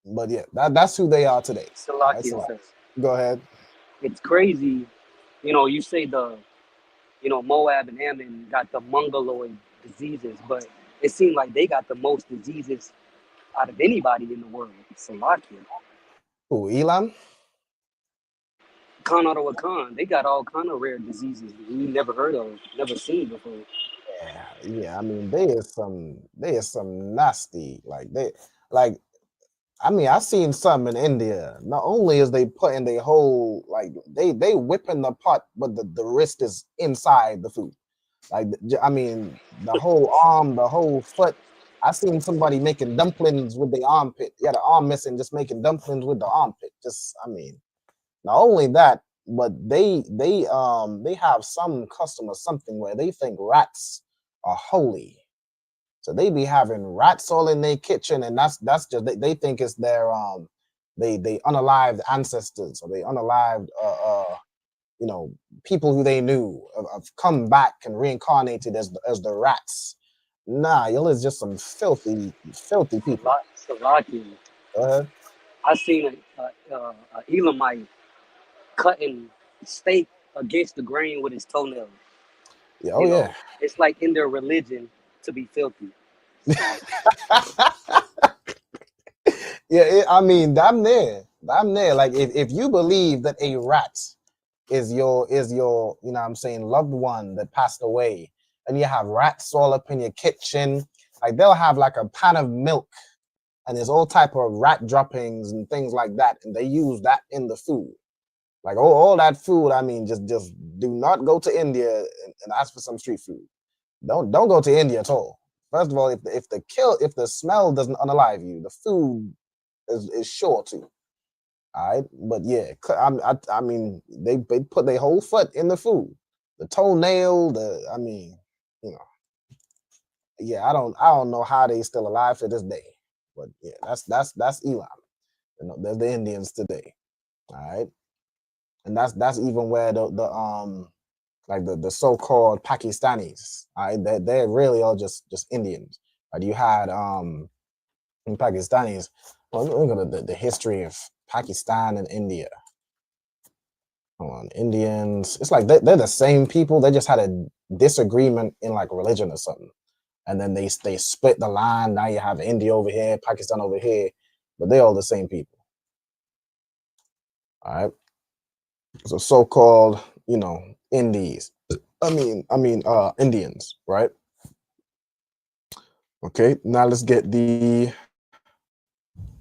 But yeah, that's who they are today. Salakia says. Go ahead. It's crazy. You say Moab and Ammon got the mongoloid diseases, but it seemed like they got the most diseases out of anybody in the world. Salakia. Who, Elam? Khan out of Khan. They got all kind of rare diseases we never heard of, never seen before. Yeah. I mean, they is some nasty. I've seen some in India. Not only is they putting their whole they whipping the pot, but the wrist is inside the food. The whole arm, the whole foot. I seen somebody making dumplings with the armpit. Yeah, the arm missing, just making dumplings with the armpit. Not only that, but they have some customers something where they think rats are holy. So they be having rats all in their kitchen, and that's just they think it's their they unalived ancestors, or they unalived people who they knew have come back and reincarnated as the rats. Nah, y'all is just some filthy people. Salakia. I seen a Elamite cutting steak against the grain with his toenails. Yeah, it's like in their religion to be filthy. Yeah, I mean, damn near. Like if you believe that a rat is your loved one that passed away, and you have rats all up in your kitchen, like they'll have like a pan of milk, and there's all type of rat droppings and things like that, and they use that in the food. Like all that food, I mean, just do not go to India and ask for some street food. Don't go to India at all. First of all, if the smell doesn't unalive you, the food is sure to. All right, but yeah, I mean, they put their whole foot in the food, the toenail, yeah, I don't know how they still alive to this day, but yeah, that's Elam. There's the Indians today. All right, and that's even where the so-called Pakistanis, all right, they're really all just Indians. Right? You had Pakistanis. Well, look at the history of Pakistan and India. Hold on, Indians. It's like they're the same people. They just had a disagreement in like religion or something, and then they split the line. Now you have India over here, Pakistan over here, but they're all the same people. All right. So so-called, Indies. Indians, right? Okay, now let's get the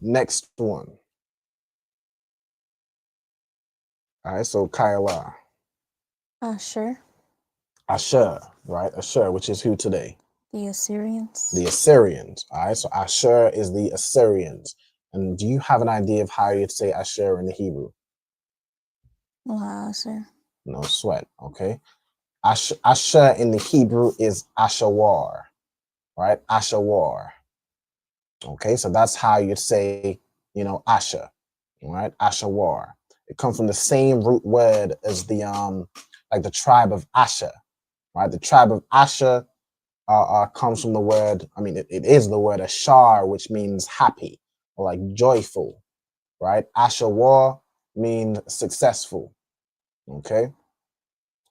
next one. All right, so Kayla. Sure. Ashur, right? Ashur, which is who today? The Assyrians. The Assyrians. All right, so Ashur is the Assyrians. And do you have an idea of how you'd say Ashur in the Hebrew? No, sir. No sweat, okay? Ashur in the Hebrew is Ashawar, right? Ashawar. Okay, so that's how you'd say, Asher, right? Ashawar. It comes from the same root word as the tribe of Asher, right? The tribe of Asher comes from the word, it is the word Ashar, which means happy or like joyful, right? Ashawar means successful. Okay,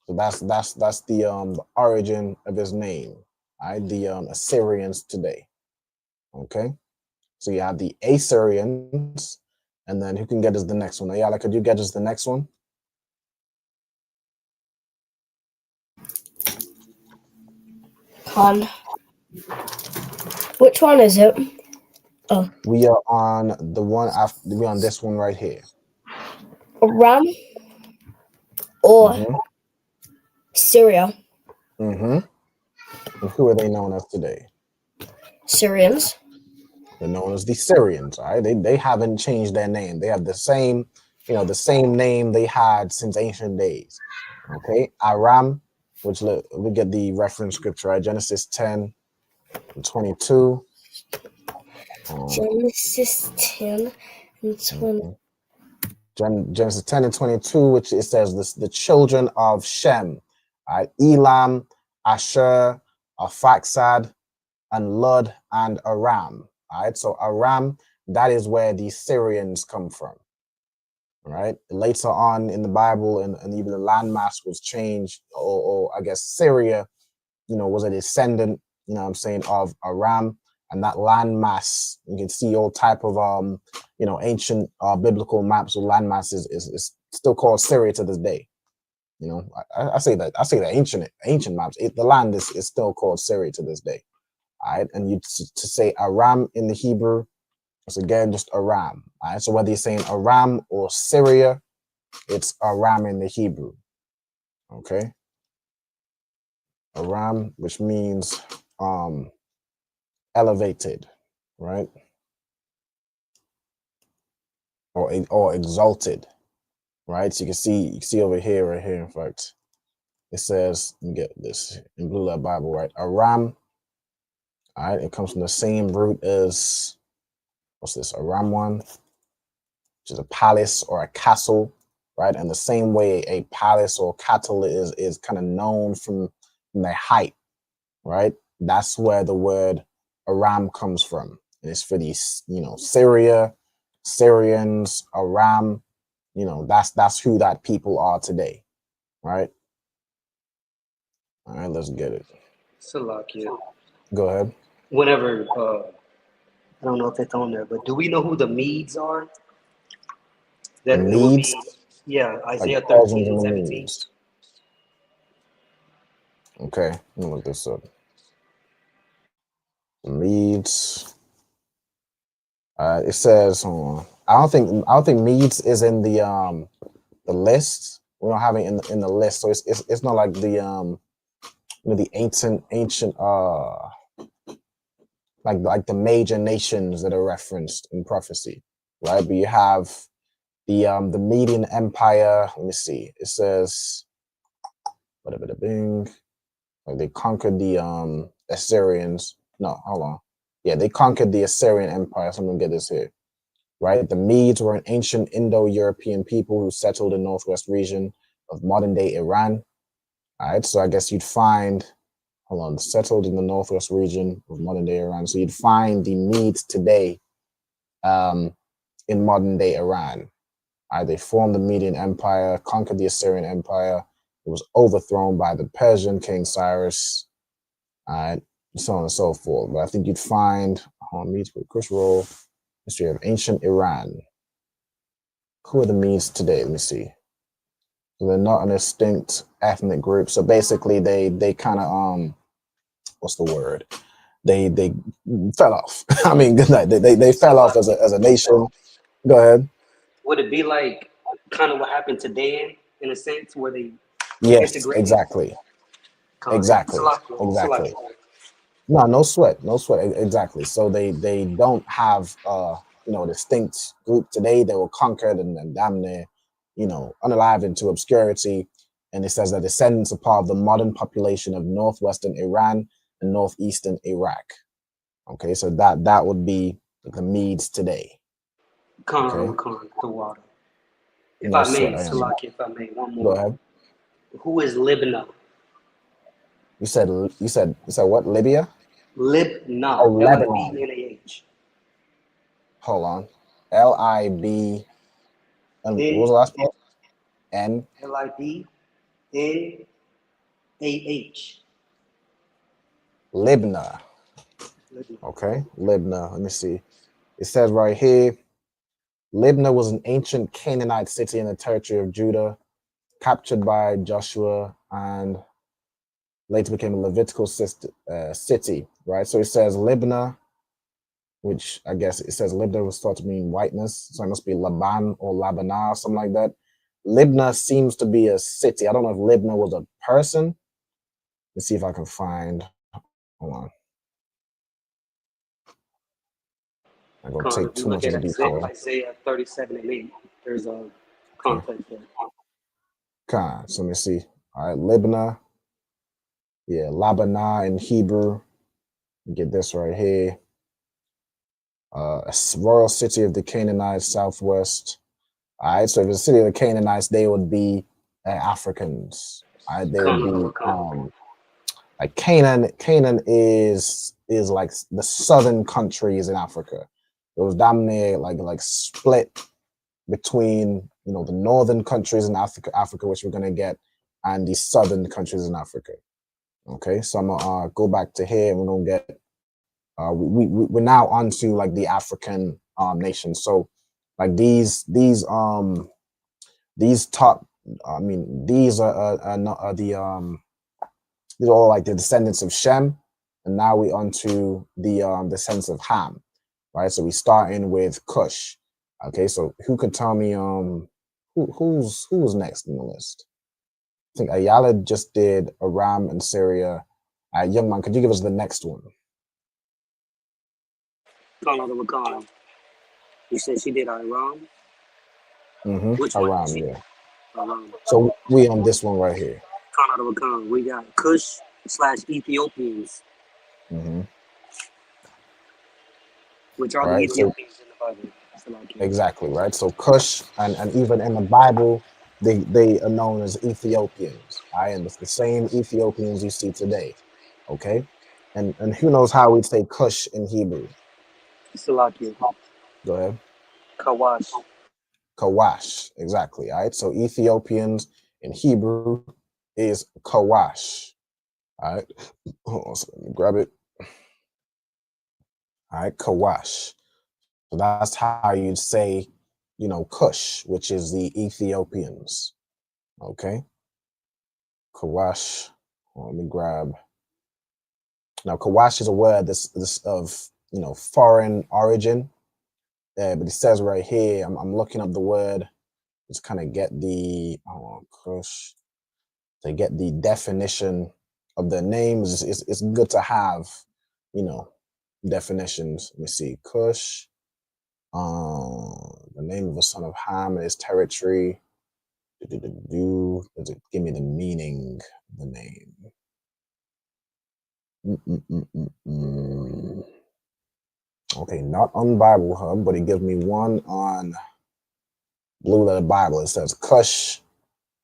so that's the origin of his name. Right, the Assyrians today. Okay, so you have the Assyrians, and then who can get us the next one? Ayala, could you get us the next one? Khan. Which one is it? Oh, we are on the one after. We're on this one right here. Ram or Syria. And who are they known as today? Syrians. They're known as the Syrians. All right, they haven't changed their name. They have the same the same name they had since ancient days. Okay, Aram, which we get the reference scripture, right? Genesis 10 and 22. Genesis 10 and 20. Genesis 10 and 22, which it says the children of Shem, right? Elam, Asher, Arphaxad, and Lud and Aram. All right, so Aram, that is where the Syrians come from. Right, later on in the Bible, and even the landmass was changed, or I guess Syria, was a descendant, of Aram, and that landmass, you can see all type of ancient biblical maps of landmass is still called Syria to this day. I say that ancient maps, the land is still called Syria to this day. All right, and to say Aram in the Hebrew, it's again just Aram. All right, so whether you're saying Aram or Syria, it's Aram in the Hebrew. Okay, Aram, which means elevated, right? Or exalted, right? So you can see over here, right here. In fact, it says, let me get this in Blue Letter Bible, right? Aram. All right, it comes from the same root as what's this? Aram one, which is a palace or a castle, right? And the same way a palace or castle is kind of known from their height, right? That's where the word Aram comes from. And it's for these, Syria, Syrians, Aram, that's who that people are today, right? All right, let's get it. Salakia. Go ahead. Whenever, I don't know if it's on there, but do we know who the Medes are? That it would Medes? be, yeah, Isaiah Like 13 and the 17. Medes. Okay, let me look this up. Medes. It says, I don't think Medes is in the list. We don't have it in the list, so it's not like the the ancient like the major nations that are referenced in prophecy, right? But you have the Median Empire. Let me see. It says like they conquered the Assyrians. No, hold on. Yeah, they conquered the Assyrian Empire. So I'm gonna get this here. Right? The Medes were an ancient Indo-European people who settled in northwest region of modern-day Iran. All right, so I guess you'd find, settled in the northwest region of modern-day Iran. So you'd find the Medes today in modern-day Iran. All right, they formed the Median Empire, conquered the Assyrian Empire. It was overthrown by the Persian King Cyrus. All right, so on and so forth. But I think you'd find Medes with Chris Roll. History of ancient Iran. Who are the Medes today? Let me see. So they're not a distinct ethnic group. So basically, they kind of what's the word? They fell off. I mean, good night. They fell off as a nation. Go ahead. Would it be like kind of what happened to Dan in a sense, where they Yes, integrated? exactly. Exactly. Exactly. No sweat. Exactly. So they don't have a distinct group today. They were conquered and damn near, unalived into obscurity. And it says that descendants are part of the modern population of northwestern Iran and northeastern Iraq. Okay, so that would be the Medes today. Khan, the water. If No I may, sweat. Salaki, if I may, one Go more. ahead. Who is Libna? You said what? Libya? Libna. Oh, Lebanon. L-I-B-N-A-H. Hold on. L-I-B. And what was the last part? N. L-I-B-N-A-H. Libna. Okay, Libna. Let me see. It says right here, Libna was an ancient Canaanite city in the territory of Judah, captured by Joshua and later became a Levitical city, right? So it says Libna, which I guess it says Libna was thought to mean whiteness. So it must be Laban or Labana or something like that. Libna seems to be a city. I don't know if Libna was a person. Let's see if I can find. Hold on. I'm going to take too much of the detail. Isaiah 37 and 8. There's a context. Khan. So let me see. All right, Libna. Yeah, Labana in Hebrew. Get this right here. Royal city of the Canaanites, southwest. All right, so if it's the city of the Canaanites, they would be Africans. All right, they would be like Canaan. Canaan is like the southern countries in Africa. It was damn near like split between the northern countries in Africa, which we're gonna get, and the southern countries in Africa. Okay, so I'm gonna go back to here, and we're gonna get. We're now onto like the African nations. So like these top. I mean, these are these are all like the descendants of Shem, and now we onto the descendants of Ham, right? So we start in with Cush. Okay, so who could tell me who's next in the list? I think Ayala just did Aram and Syria. Young man, could you give us the next one? Wakanda. You said she did Iran. Which one? Aram, yeah. Iran. So we on this one right here. Wakanda. We got Kush / Ethiopians. Which are the Right. So Ethiopians in the Bible? exactly, right. So Cush and even in the Bible, they are known as Ethiopians. Right, and it's the same Ethiopians you see today. Okay, and who knows how we'd say Cush in Hebrew? Salakia. Go ahead. Kawash. Kawash, exactly. All right. So Ethiopians in Hebrew is Kawash. All right. Hold on, so let me grab it. All right, Kawash. So that's how you'd say, Cush, which is the Ethiopians. Okay. Kawash. Let me grab. Now, Kawash is a word this of foreign origin. But it says right here, I'm looking up the word, just kind of get the Kush, to get the definition of the names. It's good to have, definitions. Let me see. Kush, the name of the son of Ham, his territory. Does it give me the meaning of the name? Okay, not on Bible Hub, but it gives me one on Blue Letter Bible. It says Cush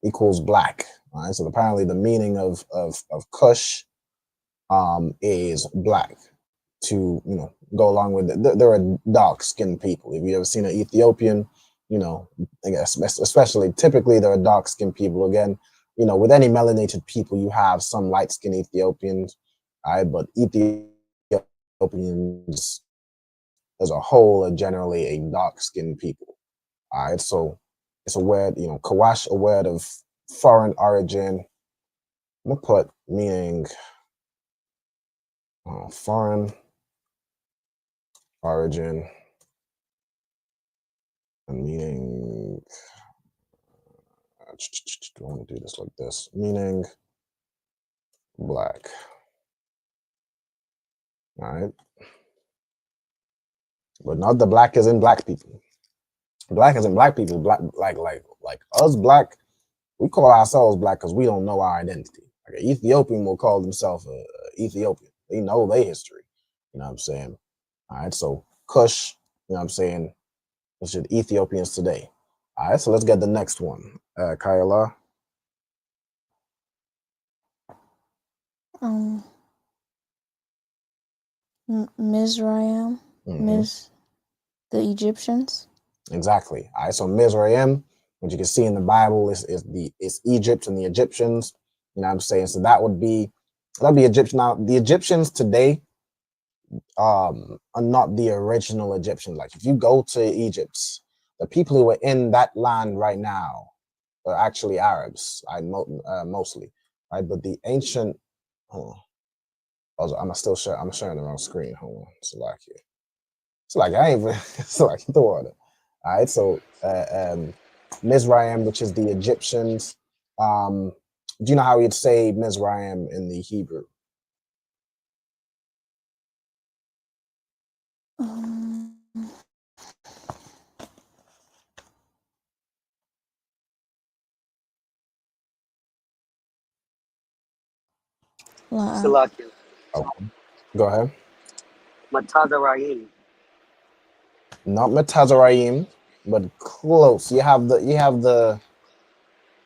equals black. All right, so apparently the meaning of Cush is black. To go along with it, there are dark skinned people. If you ever seen an Ethiopian, I guess especially typically there are dark skinned people. Again, with any melanated people, you have some light skinned Ethiopians. All right, but Ethiopians as a whole are generally a dark skinned people. All right, so it's a word, Kawash, a word of foreign origin. I'm gonna put meaning foreign origin and meaning. I want to do this like this. Meaning black. All right, but not the black as in black people. Black as in black people. Black like us black. We call ourselves black because we don't know our identity. Like an Ethiopian will call themselves a Ethiopian. They know their history. You know what I'm saying? All right, so Kush, you know what I'm saying? It's just Ethiopians today. All right, so let's get the next one. Kayla. Mizraim, the Egyptians. Exactly. All right, so Mizraim, what you can see in the Bible is Egypt and the Egyptians. You know what I'm saying? So that'd be Egyptian. Now the Egyptians today are not the original Egyptians. Like if you go to Egypt, the people who are in that land right now are actually Arabs, mostly, right? But the ancient, I'm sharing the wrong screen. Hold on, it's like I ain't even, it's like the water. All right, so Mizraim, which is the Egyptians. Do you know how you'd say Mizraim in the Hebrew? Salakia. Okay. Go ahead. Matazarayim. Not Metazarayim, but close. You have the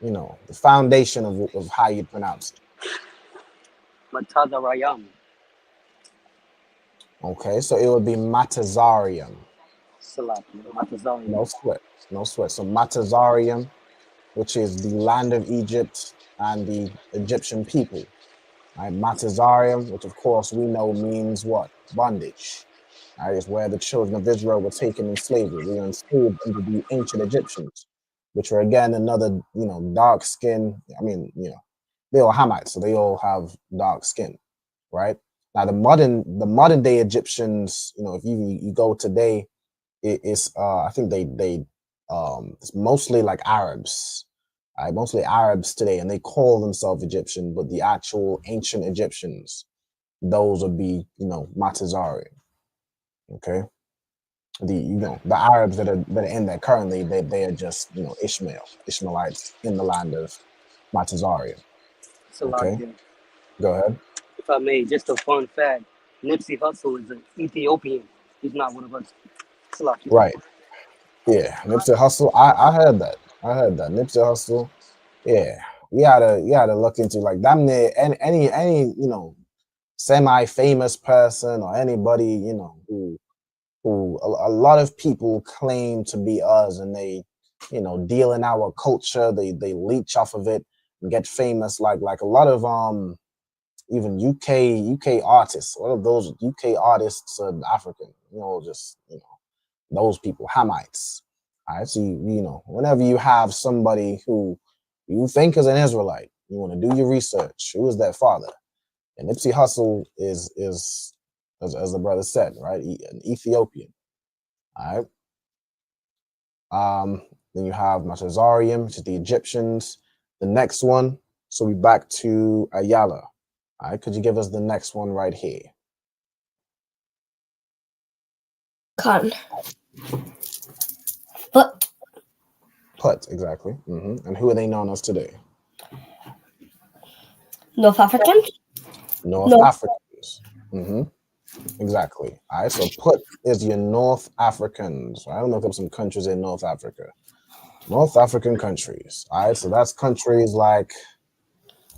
the foundation of how you pronounce it. Matazarayam. Okay, so it would be Matazarium. Salakia. Matazarayim. No sweat. No sweat. So Matazarium, which is the land of Egypt and the Egyptian people. Right? Matazarium, which of course we know means what? Bondage. Right? It's where the children of Israel were taken in slavery. We were enslaved under the ancient Egyptians, which were again another, dark skin. I mean, they all Hamites, so they all have dark skin, right? Now the modern day Egyptians, if you go today, it's I think they it's mostly like Arabs, right? Mostly Arabs today, and they call themselves Egyptian, but the actual ancient Egyptians, those would be Matazari. Okay, the Arabs that are in there currently, they are just Ishmaelites in the land of Matazari. Okay, Salakia. go ahead. If I may, just a fun fact: Nipsey Hussle is an Ethiopian. He's not one of us. Salakia. Right. Yeah, Nipsey Hussle. I heard that. Nipsey Hussle. Yeah, you gotta look into like damn near any semi-famous person or anybody who a lot of people claim to be us, and they deal in our culture. They leech off of it and get famous. Like a lot of even UK artists. All of those UK artists are African. Those people, Hamites. All right, so whenever you have somebody who you think is an Israelite, you want to do your research. Who is that father? And Nipsey Hussle is as the brother said, right, an Ethiopian. All right. Then you have Matazarium, which is the Egyptians. The next one, so we back to Ayala. All right, could you give us the next one right here? Con. Put, exactly. And who are they known as today? North Africans? North Africans. Exactly. All right, so Put is your North Africans. I'm look up some countries in North Africa. North African countries. All right, so that's countries like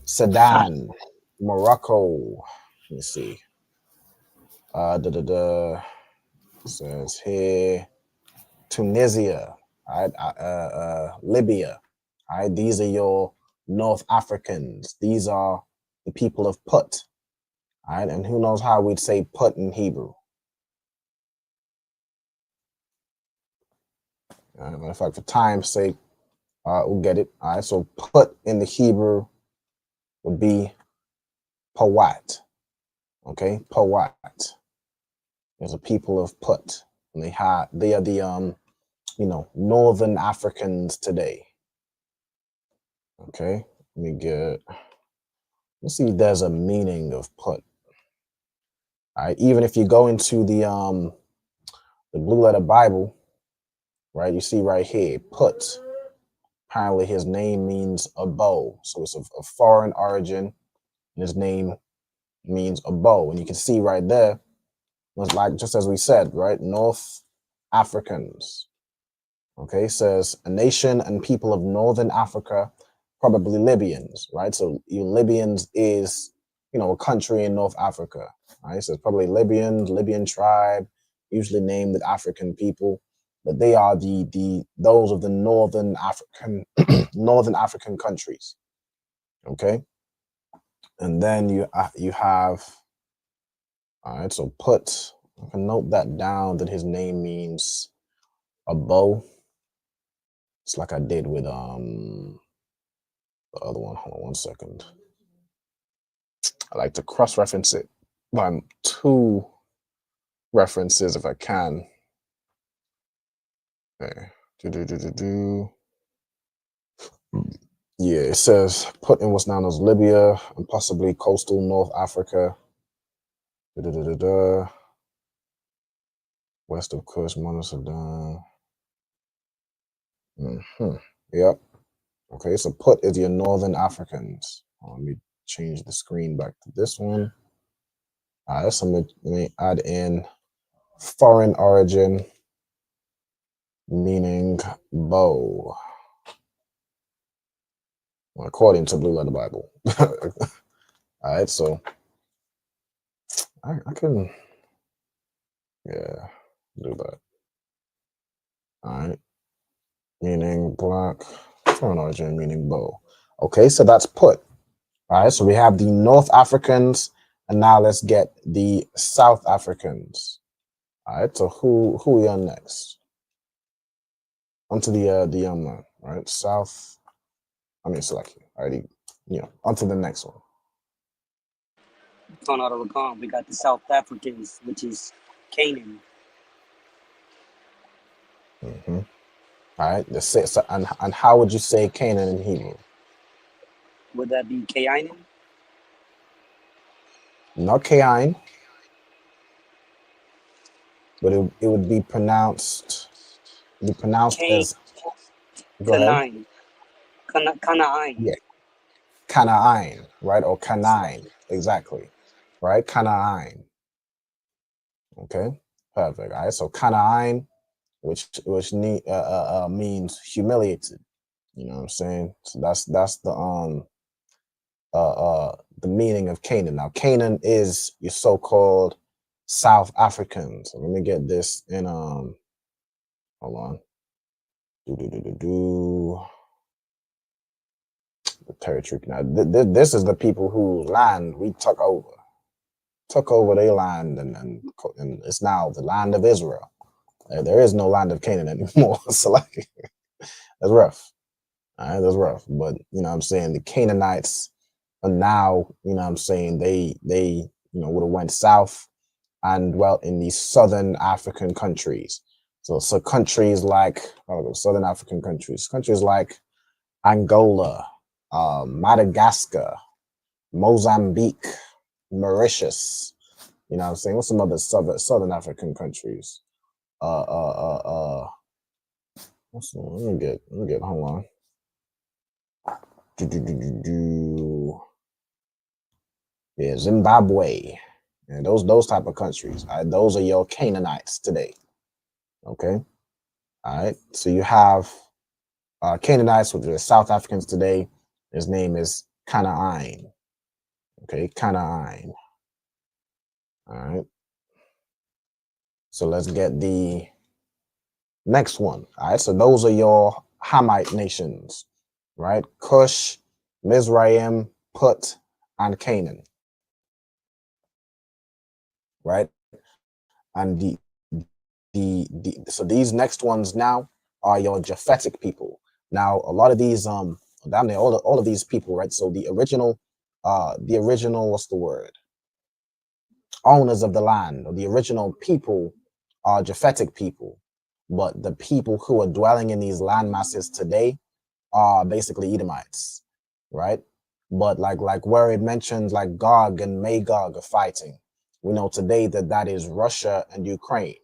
Sudan, Morocco. Let me see. It says here Tunisia. All right, Libya. All right, these are your North Africans. These are the people of Put. All right, and who knows how we'd say Put in Hebrew? Matter of fact, for time's sake, we'll get it. All right, so Put in the Hebrew would be Pawat. Okay, Pawat is a people of Put, and they are the Northern Africans today. Okay, let's see if there's a meaning of Put. All right, even if you go into the Blue Letter Bible, right, you see right here, Put. Apparently his name means a bow, so it's of foreign origin, and his name means a bow. And you can see right there, was like just as we said, right, North Africans. Okay, says a nation and people of Northern Africa, probably Libyans, right? So Libyans is a country in North Africa, right? So it's probably Libyan tribe, usually named the African people, but they are those of the Northern African countries. Okay, and then you have, all right, so Put, I can note that down that his name means a bow. It's like I did with the other one. Hold on 1 second. I like to cross-reference it by 2 references if I can. Okay. Yeah, it says Put in what's known as Libya and possibly coastal North Africa. West of Kush, Mono Sudan. Yep. Okay, so Put is your Northern Africans. Let me change the screen back to this one. All right, so let me add in foreign origin, meaning bow, according to Blue Letter Bible. All right, so I can, yeah, do that. All right, meaning black, foreign origin, meaning bow. Okay, so that's put. All right, so we have the North Africans, and now let's get the South Africans. All right, so who we on next? Onto the young man, right? South. I mean, select you. Already, onto the next one. We got the South Africans, which is Canaan. Mm-hmm. All right. So, and how would you say Canaan in Hebrew? Would that be Canaan? Not Cain, but it would be pronounced. As. Go ahead. Canaan. Yeah. Canaan, right? Or Canaan, exactly. Right? Canaan. Okay. Perfect. All right. So Canaan, which means humiliated. You know what I'm saying? So that's the meaning of Canaan. Now Canaan is your so-called South Africans. So let me get this in hold on. The territory. Now this is the people whose land we took over. Took over their land and it's now the land of Israel. There is no land of Canaan anymore. So like that's rough. All right, that's rough. But you know what I'm saying, the Canaanites are now, you know what I'm saying, they would have went south and dwelt in these southern African countries. So countries like southern African countries like Angola, Madagascar, Mozambique, Mauritius. You know what I'm saying? What's some other southern African countries? Let me get hold on. Yeah, Zimbabwe. And those type of countries. Those are your Canaanites today. Okay. All right. So you have Canaanites, which are South Africans today. His name is Canaan. Okay, Canaan. All right. So let's get the next one. All right. So those are your Hamite nations, right? Cush, Mizraim, Put, and Canaan. Right. And so these next ones now are your Japhetic people. Now a lot of these damn near all of these people, right? So the original what's the word? Owners of the land, or the original people, are Japhetic people, but the people who are dwelling in these land masses today are basically Edomites, right? But like where it mentions like Gog and Magog are fighting, we know today that is Russia and Ukraine,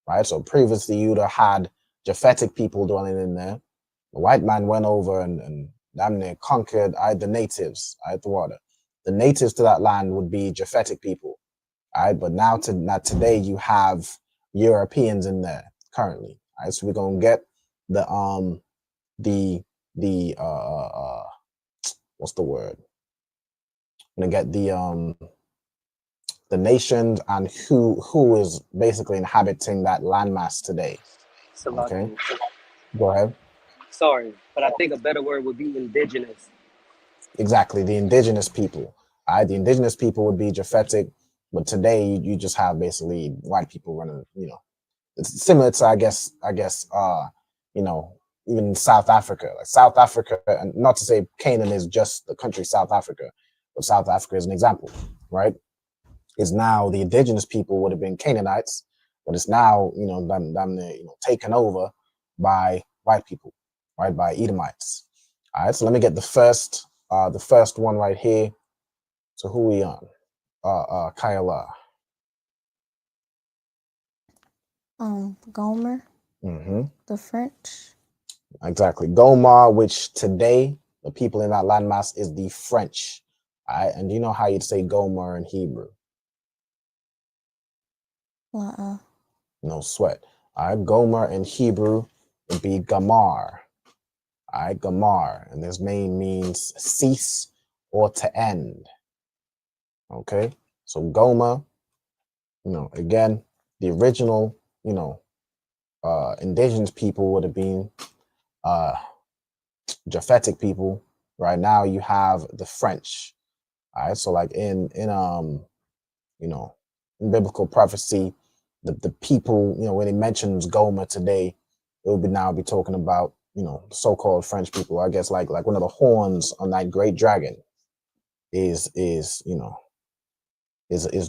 right? So previously you'd have had Japhetic people dwelling in there. The white man went over and damn near conquered the natives, the water. The natives to that land would be Japhetic people. All right, but now today you have Europeans in there currently. All right, so we're gonna get the what's the word? We're gonna get the nations and who is basically inhabiting that landmass today. Okay, go ahead. Sorry, but I think a better word would be indigenous. Exactly, the indigenous people. All right, the indigenous people would be Japhetic, but today you just have basically white people running. You know, it's similar to I guess even South Africa. Like South Africa, and not to say Canaan is just the country South Africa, but South Africa is an example, right? Is now the indigenous people would have been Canaanites, but it's now taken over by white people, right? By Edomites. All right, so let me get the first one right here. So who we on? Kyla. Gomer. Mm-hmm. The French. Exactly. Gomer, which today the people in that landmass is the French. All right, and do you know how you'd say Gomer in Hebrew? No sweat. All right, Gomer in Hebrew would be Gamar. All right, Gamar, and this name means cease or to end. Okay, so Gomer, again, the original, indigenous people would have been Japhetic people. Right now, you have the French. All right, so like in biblical prophecy, the people, when it mentions Gomer today, it would now be talking about so-called French people. I guess like one of the horns on that great dragon is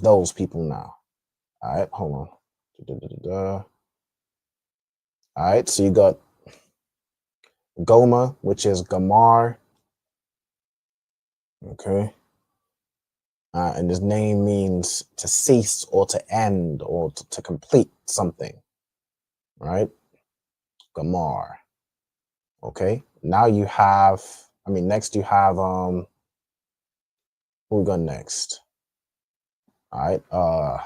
those people now. All right, hold on. All right, so you got Gomer, which is Gamar. Okay. And his name means to cease or to end or to complete something. Right? Gamar. Okay. Now you have, next you have, who we got next? All right.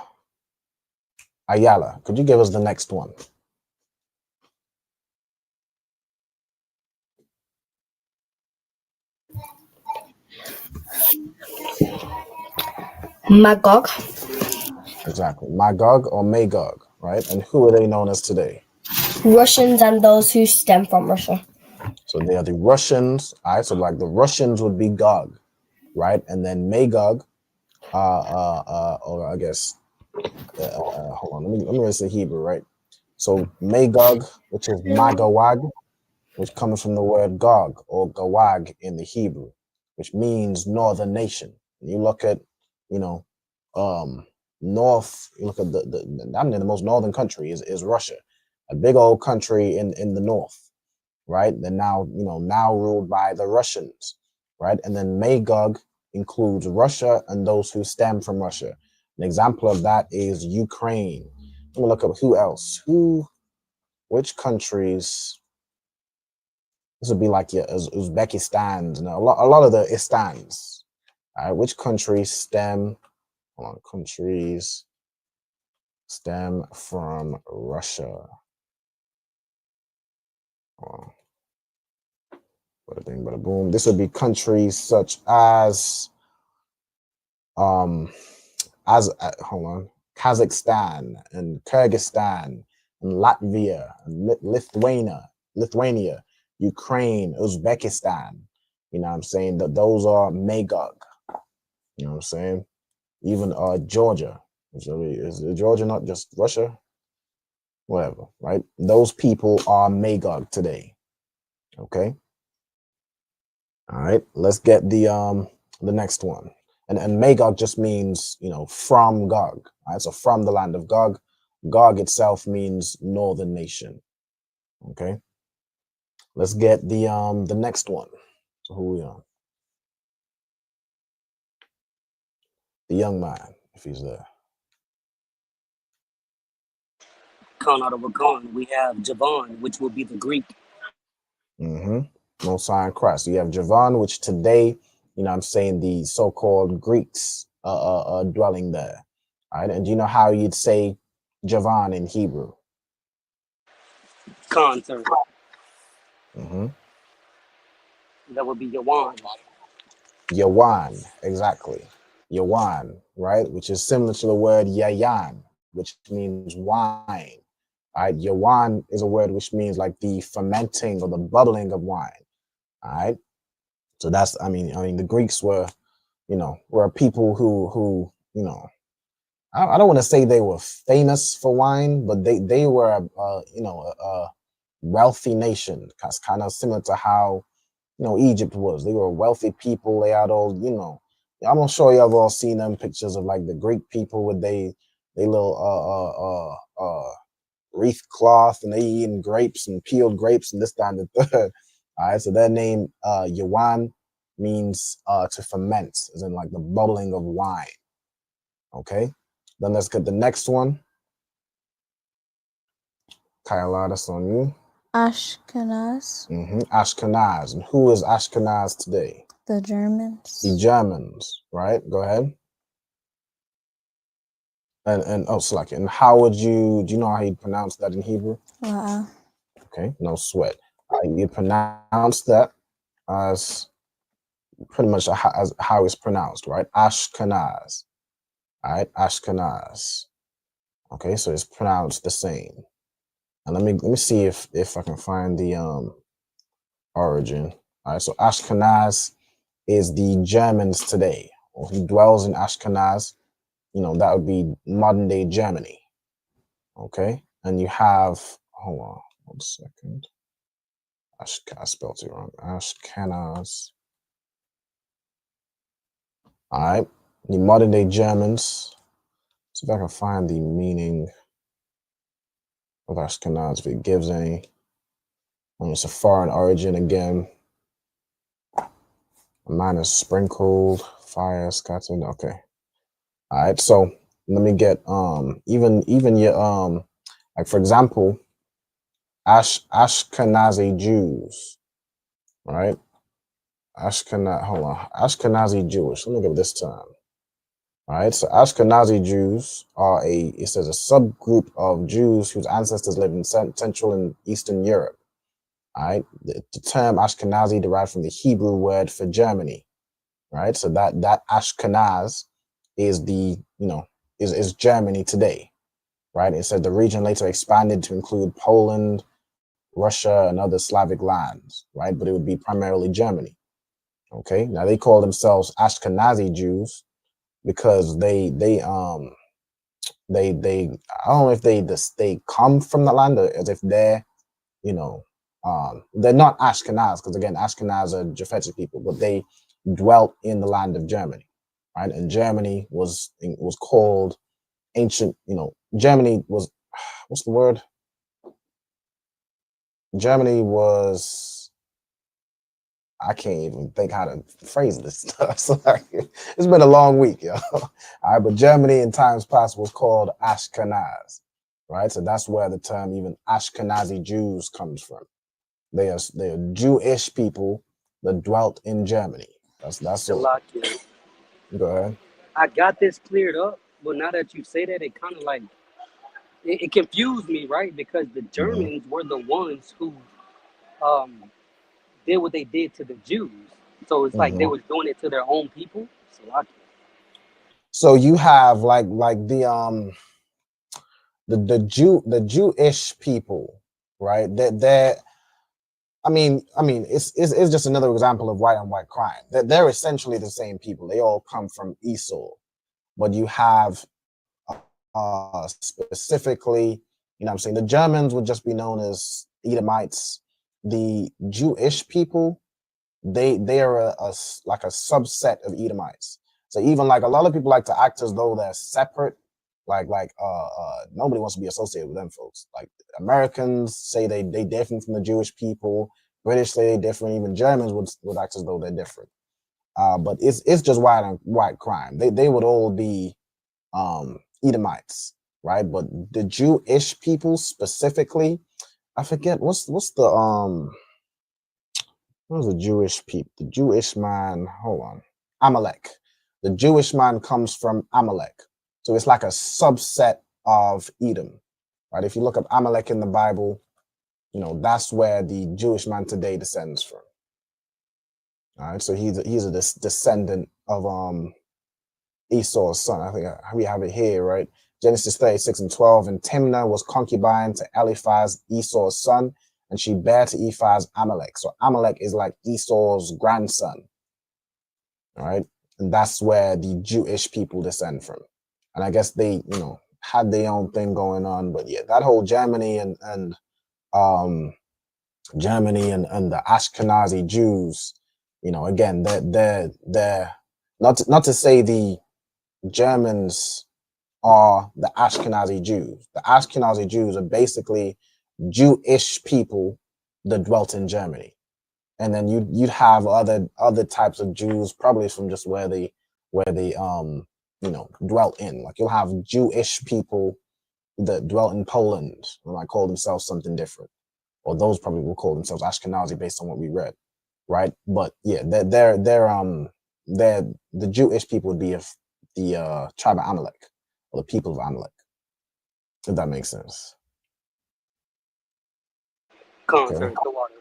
Ayala, could you give us the next one? Magog. Exactly. Magog or Magog, right? And who are they known as today? Russians and those who stem from Russia. So they are the Russians. All right. So like the Russians would be Gog, right? And then Magog, or I guess, hold on. Let me read the Hebrew, right? So Magog, which is Magawag, which comes from the word Gog or Gawag in the Hebrew, which means northern nation. You look at, north. You look at the most northern country is Russia, a big old country in the north, right? They're now ruled by the Russians, right? And then Magog includes Russia and those who stem from Russia. An example of that is Ukraine. Let me look up who else. Which countries? This would be like your Uzbekistan and a lot of the Istans. All right, which countries stem? Hold on, countries stem from Russia. Oh, bada bing, bada boom. This would be countries such as hold on, Kazakhstan and Kyrgyzstan and Latvia and Lithuania, Ukraine, Uzbekistan. You know what I'm saying? That those are Magog. You know what I'm saying? Even Georgia. Is Georgia not just Russia? Whatever, right? Those people are Magog today. Okay. All right. Let's get the next one. And Magog just means, from Gog. Right? So from the land of Gog. Gog itself means northern nation. Okay. Let's get the next one. So who we on? The young man, if he's there. Khan out of a Khan, we have Javan, which will be the Greek. No sign Christ. So you have Javan, which today, I'm saying the so-called Greeks dwelling there. All right. And do you know how you'd say Javan in Hebrew? Khan, sir. That would be Yawan. Yawan, exactly. Yawan, right? Which is similar to the word yayan, which means wine. All right. Yawan is a word which means like the fermenting or the bubbling of wine. All right. So that's, the Greeks were, were people who, I don't want to say they were famous for wine, but they were, a wealthy nation. That's kind of similar to how, Egypt was. They were wealthy people. They had all, I'm not sure y'all have all seen them pictures of like the Greek people with they little wreath cloth and they eating grapes and peeled grapes and this, that, and the third. All right, so their name Yawan means to ferment, as in like the bubbling of wine. Okay, then let's get the next one. Kyla, that's on you. Ashkenaz. Ashkenaz. And who is Ashkenaz today? The Germans. The Germans, right? Go ahead. And oh, Slack. And how would do you know how you pronounce that in Hebrew? Wow. Okay, no sweat. You pronounce that as pretty much as how it's pronounced, right? Ashkenaz. All right, Ashkenaz. Okay, so it's pronounced the same. And let me see if I can find the origin. All right, so Ashkenaz is the Germans today, or who dwells in Ashkenaz. You know, that would be modern day Germany. Okay, and you have, hold on 1 second. I spelled it wrong. Ashkenaz. All right, the modern day Germans. See if I can find the meaning of Ashkenaz, if it gives any. And it's a foreign origin again. Mine is sprinkled, fire scattered. Okay. All right. So let me get even your like for example, Ashkenazi Jews, right? Ashkenazi Jewish. Let me give this term. All right, so Ashkenazi Jews are it says a subgroup of Jews whose ancestors lived in Central and Eastern Europe. All right, the term Ashkenazi derived from the Hebrew word for Germany. Right, so that Ashkenaz is is Germany today. Right, it said the region later expanded to include Poland, Russia, and other Slavic lands. Right, but it would be primarily Germany. Okay, now they call themselves Ashkenazi Jews because they I don't know if they come from the land or as if they're they're not Ashkenaz, because again Ashkenaz are Japhetic people, but they dwelt in the land of Germany, right? And Germany was called ancient, Germany was what's the word? Germany was, I can't even think how to phrase this stuff. Sorry. It's been a long week, yo. All right, but Germany in times past was called Ashkenaz, right? So that's where the term even Ashkenazi Jews comes from. They are Jewish people that dwelt in Germany. That's all. Salakia. Go ahead. I got this cleared up, but now that you say that, it kind of like it confused me, right? Because the Germans were the ones who um, did what they did to the Jews, so it's like they was doing it to their own people. Salakia. So you have like the Jewish people, right? They're I mean, it's just another example of white on white crime. They're essentially the same people. They all come from Esau, but you have specifically, what I'm saying, the Germans would just be known as Edomites. The Jewish people, they are like a subset of Edomites. So even like a lot of people like to act as though they're separate. Like nobody wants to be associated with them folks. Like Americans say they different from the Jewish people. British say they different. Even Germans would act as though they're different. But it's just white on white crime. They would all be Edomites, right? But the Jewish people specifically, I forget what's the Jewish people? The Jewish man, hold on, Amalek. The Jewish man comes from Amalek. So it's like a subset of Edom, right? If you look up Amalek in the Bible, that's where the Jewish man today descends from. All right, so he's a descendant of Esau's son. I think we have it here, right? Genesis 36:12. And Timnah was concubine to Eliphaz, Esau's son, and she bare to Eliphaz Amalek. So Amalek is like Esau's grandson, all right? And that's where the Jewish people descend from. And I guess they, had their own thing going on. But yeah, that whole Germany and the Ashkenazi Jews, again, they're not to say the Germans are the Ashkenazi Jews. The Ashkenazi Jews are basically Jewish people that dwelt in Germany. And then you'd have other types of Jews, probably from just where they dwelt in. Like you'll have Jewish people that dwelt in Poland and might call themselves something different. Or those probably will call themselves Ashkenazi based on what we read. right? But yeah, they're the Jewish people would be of the tribe of Amalek, or the people of Amalek, if that makes sense. Concert, the water.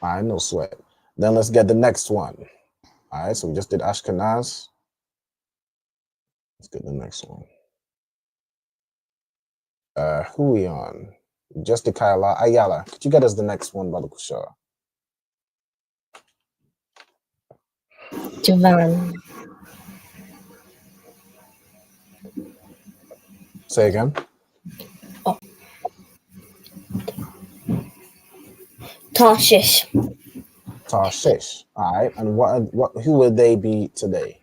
All right, no sweat. Then let's get the next one. All right, so we just did Ashkenaz. Let's get the next one. Who we on? Just the Kaila Ayala. Could you get us the next one, Brother Kushar? Javan. Say again. Tarshish. Tarshish. All right, and who would they be today?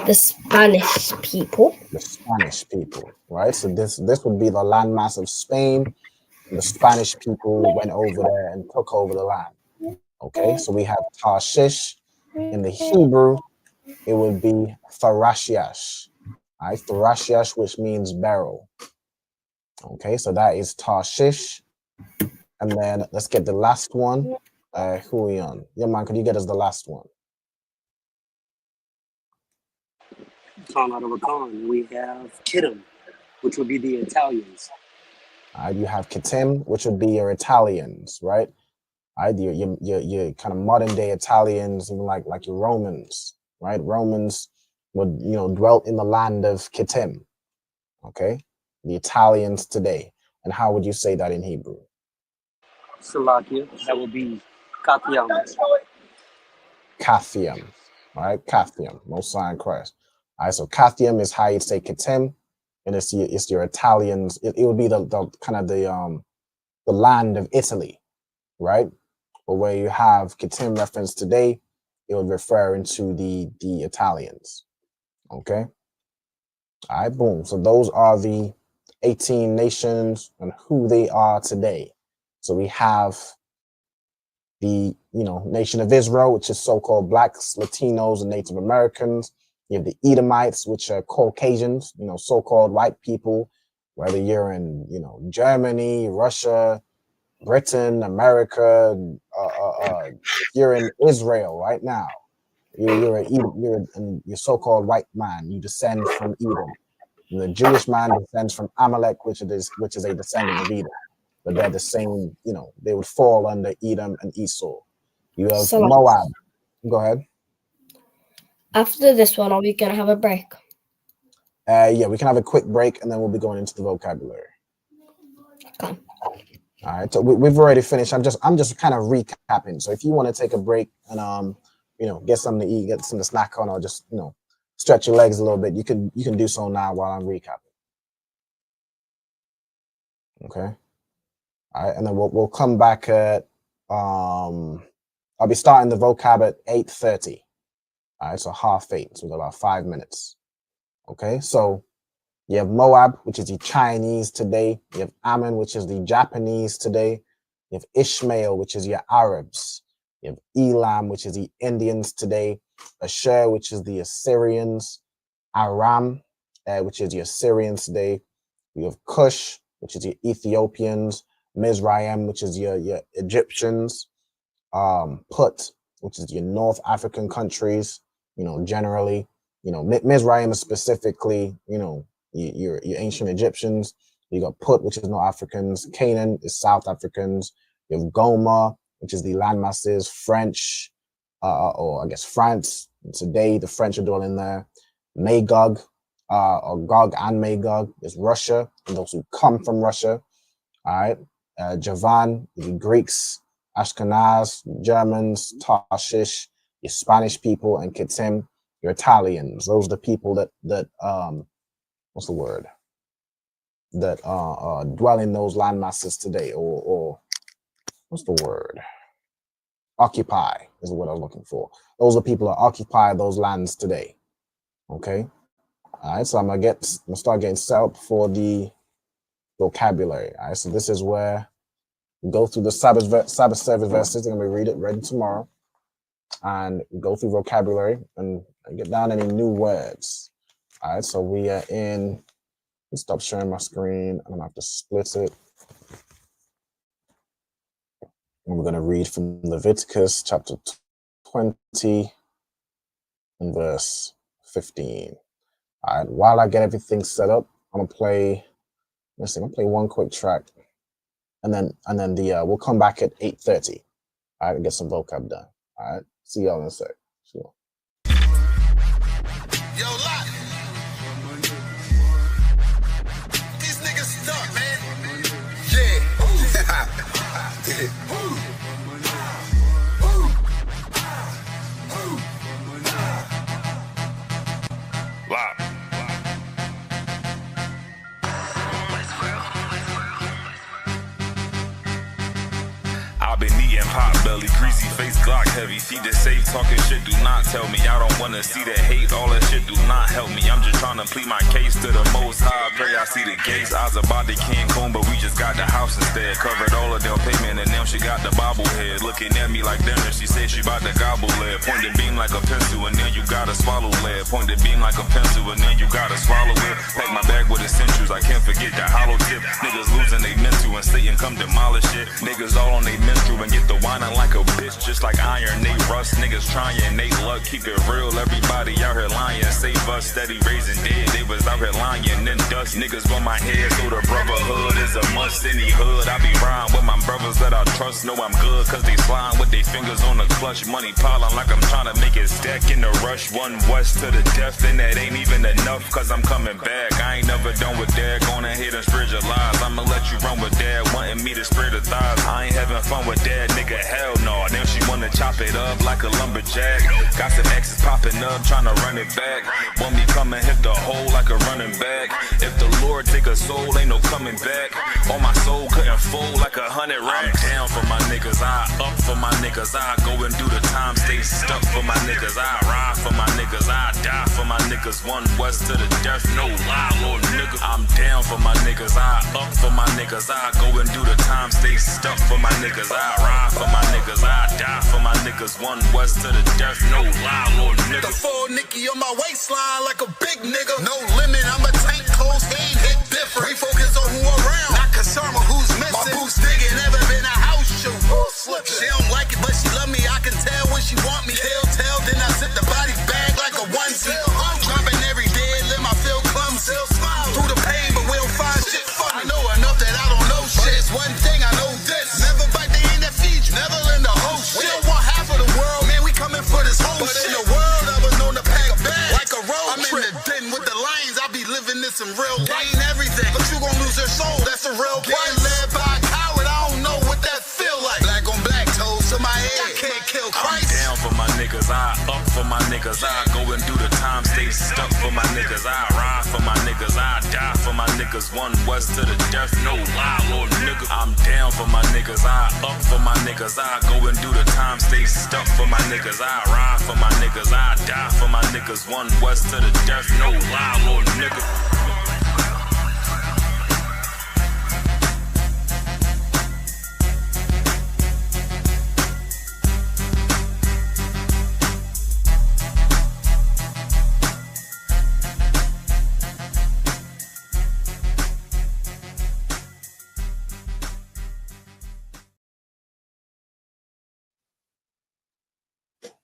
The Spanish people. The Spanish people, right? So this would be the landmass of Spain. The Spanish people went over there and took over the land. Okay, so we have Tarshish. In the Hebrew, it would be Tharashiash. All right, Tharashiash, which means barrel. Okay, so that is Tarshish. And then let's get the last one. Who are we on? Yeah, man, could you get us the last one? Khan out of Rakan. We have Kittim, which would be the Italians. All right, you have Kitim, which would be your Italians, right? All right, your kind of modern day Italians, even like your Romans, right? Romans would, dwelt in the land of Kitim. Okay, the Italians today. And how would you say that in Hebrew? Salakia, that would be Kathiam. Kathiam, all right? Kathiam, Most High in Christ. All right, so Kathiam is how you'd say Kitim, and it's your Italians. It would be the kind of the land of Italy, right? But where you have Kitim reference today, it would refer into the Italians. Okay. All right, boom. So those are the 18 nations and who they are today. So we have the nation of Israel, which is so-called blacks, Latinos, and Native Americans. You have the Edomites, which are Caucasians, so-called white people, whether you're in Germany, Russia, Britain, America, if you're in Israel right now, you're so-called white man. You descend from Edom. And the Jewish man descends from Amalek, which is a descendant of Edom. But they're the same, they would fall under Edom and Esau. You have Moab. Go ahead. After this one, are we gonna have a break? Yeah, we can have a quick break and then we'll be going into the vocabulary. Okay. All right, so we've already finished. I'm just kind of recapping. So if you want to take a break and get something to eat, get something to snack on, or just stretch your legs a little bit, you can do so now while I'm recapping. Okay. All right, and then we'll come back at I'll be starting the vocab at 8:30. All right, so 8:30, so we've got about 5 minutes. Okay, so you have Moab, which is the Chinese today. You have Ammon, which is the Japanese today. You have Ishmael, which is your Arabs. You have Elam, which is the Indians today. Ashur, which is the Assyrians. Aram, which is the Assyrians today. You have Cush, which is your Ethiopians. Mizraim, which is your Egyptians. Put, which is your North African countries, generally. Mizraim is specifically, your ancient Egyptians. You got Put, which is North Africans. Canaan is South Africans. You have Goma, which is the landmasses, French, or I guess France. Today, the French are dwelling there. Magog, or Gog and Magog is Russia, and those who come from Russia. All right. Javan, the Greeks, Ashkenaz, Germans, Tarshish, your Spanish people, and Kitim, your Italians. Those are the people that what's the word? That dwell in those landmasses today, or what's the word? Occupy is what I was looking for. Those are people that occupy those lands today. Okay. All right. So I'm gonna start getting set up for the vocabulary. All right. So this is where we go through the Sabbath service verses. I'm gonna be ready tomorrow, and go through vocabulary and get down any new words. All right. So we are in. Let's stop sharing my screen. I'm gonna have to split it. And we're going to read from Leviticus chapter 20 and verse 15. All right, while I get everything set up, I'm gonna play. Let's see, I'm gonna play one quick track, and then we'll come back at 8:30. All right, and get some vocab done. All right, see y'all in a sec. Sure. Yo, Lot. These niggas stuck, man. Yeah. I've been eating pot belly, greasy face, Glock heavy. Feed the safe, talking shit, do not tell me. I don't wanna see that hate, all that shit do not help me. I'm just trying to plead my case to the most high. Pray I see the gates. I was about to Cancun, but we just got the house instead. Covered all of their payment, and now she got the bobblehead. Looking at me like dinner, she said she about to gobble lead. Pointed beam like a pencil, and then you gotta swallow lead. Pointed beam like a pencil, and then you gotta swallow it. Pack my bag with essentials, I can't forget the hollow tip. Niggas losing they mental, and Satan come demolish it. Niggas all on they menstrual and get the whining like a bitch, just like iron, they rust. Niggas trying, they luck, keep it real. Everybody out here lying, save us, steady raising dead. They was out here lying, then dust. Niggas on my head, so the brotherhood is a must. Any hood, I be riding with my brothers that I trust. Know I'm good, cause they slime with their fingers on the clutch. Money piling like I'm trying to make it stack in the rush. One west to the death, and that ain't even enough, cause I'm coming back. I ain't never done with that, gonna hit and spread your lies. I'ma let you run with that, wanting me to spread the thighs. I ain't having fun with that, nigga, hell no. Now she wanna chop it up like a lumberjack. Got some exes popping up, trying to run it back. Want me come and hit the hole like a running back. If the Lord take a soul, ain't no coming back. On my soul couldn't fold like 100 racks. I'm down for my niggas, I up for my niggas. I go and do the time, stay stuck for my niggas. I ride for my niggas, I die for my niggas. One west to the death, no lie, Lord nigga. I'm down for my niggas, I up for my niggas. I go and do the time, stay stuck for my niggas. I ride for my niggas, I die for my niggas. One west to the death, no lie, Lord nigga. The full Nicky on my waistline like a big nigga. No limit, I'm a tank close, game hit different. We focus on who around, not concerned with who's missing. My boots digging, never been a house shoe. She don't like it, but she love me. I can tell when she want me. Tell, then I zip the body bag like a onesie. Dropping every day, let my feel clumsy. Through the pain, but we don't find shit funny. I know enough that I don't know shit. But it's one thing I know this. Never bite the end that feed you. Never lend a whole shit. We don't want half of the world, man. We coming for this whole shit. But in the world, I was known to pack bags like a road I'm trip. In the den with the lions. I be living this in real gain everything. But you gon' lose your soul. That's a real game. Led by a coward. I don't know what that feel like. Black on black toes to my head. I can't kill Christ. I'm down for my niggas, I up for my niggas. I go and do the time, stay stuck for my niggas. I ride for my niggas, I die for my niggas. One west to the death, no lie, Lord nigga. I'm down for my niggas, I up for my niggas. I go and do the time, stay stuck for my niggas. I ride for my niggas, I die for my niggas. One west to the death, no lie, Lord nigga.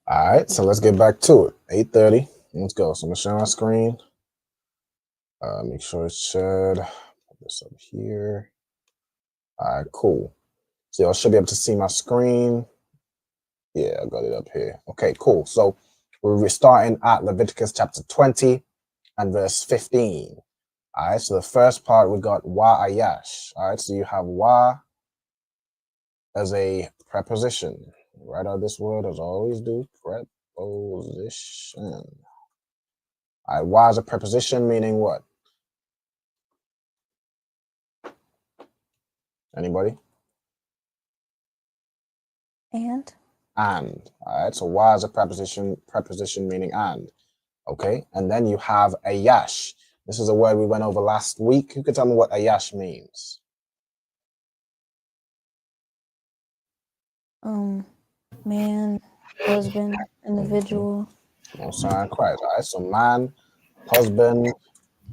All right, so let's get back to it. 8:30. Let's go. So I'm gonna share my screen. Make sure it's shared. Put this up here. All right, cool. So y'all should be able to see my screen. Yeah, I got it up here. Okay, cool. So we're starting at Leviticus chapter 20 and verse 15. All right, so the first part we got wa ayash. All right, so you have wa as a preposition. Write out this word as I always do. Preposition. All right, wa is a preposition meaning what? Anybody? And. And. All right, so wa is a preposition meaning and. Okay, and then you have ayash. This is a word we went over last week. Who could tell me what ayash means? Man, husband, individual. No sign Christ. All right, so man, husband,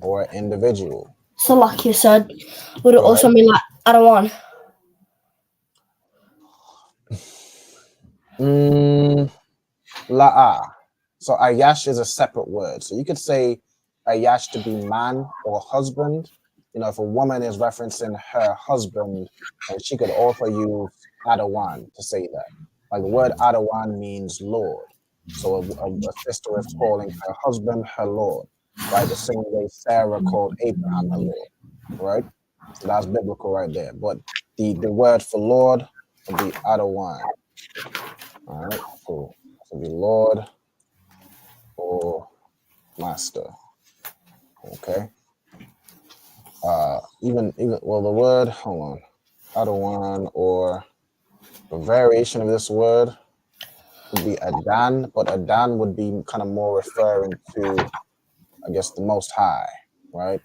or individual. So like you said, would it also mean like I don't want? La'a. So ayash is a separate word. So you could say ayash to be man or husband. You know, if a woman is referencing her husband, and she could also use Adawan to say that. Like the word Adawan means Lord. So a sister is calling her husband her Lord, right? The same way Sarah called Abraham her Lord, right? So that's biblical right there. But the word for Lord would be Adawan. All right, cool. So be Lord or Master. Okay. Even well, the word. Hold on. Adawan or a variation of this word would be Adan, but Adan would be kind of more referring to, I guess, the Most High, right?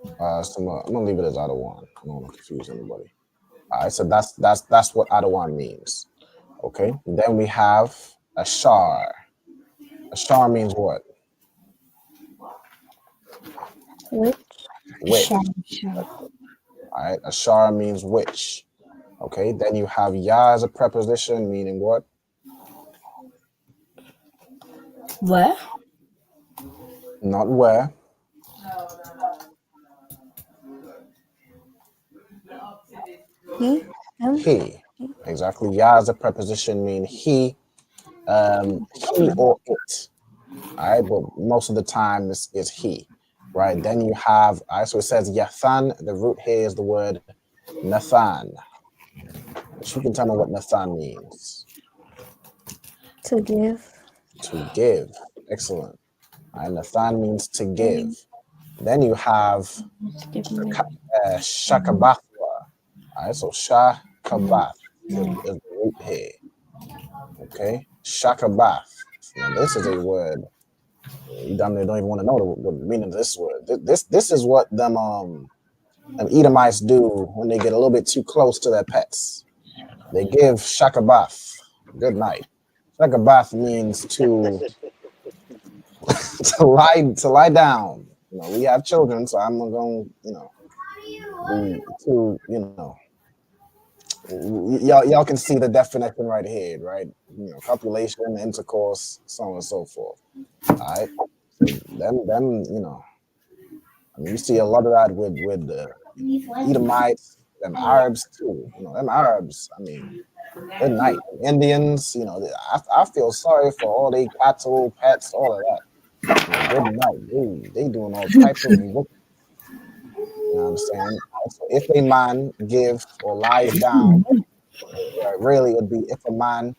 So I'm gonna leave it as Adawan. I don't want to confuse anybody. All right, so that's what Adawan means. Okay. Then we have Ashar. Ashar means what? Which? Witch. All right. Ashar means witch. Okay. Then you have Ya as a preposition, meaning what? Where? Not where. He. Exactly. Ya as a preposition mean he or it. All right. But most of the time is he. Right. Then you have, all right, so it says Yathan. The root here is the word Nathan. Which you can tell me what Nathan means. To give. To give. Excellent. All right. Nathan means to give. Then you have Shakabathwa. All right, so Shakabath is the root here. Okay, Shakabath. Now this is a word. You damn near don't even want to know the meaning of this word. This is what them Edomites do when they get a little bit too close to their pets. They give Shakabath good night. Shakabath means to to lie down. You know, we have children, so I'm gonna y'all can see the definition right here, right? You know, copulation, intercourse, so on and so forth. All right. So them, you know, I mean, you see a lot of that with the Edomites, them Arabs too. You know, them Arabs. I mean, good night. Indians. You know, I feel sorry for all they cattle, pets, all of that. You know, good night. They doing all type of. You know what I'm saying? So if a man gives or lies down, really it would be if a man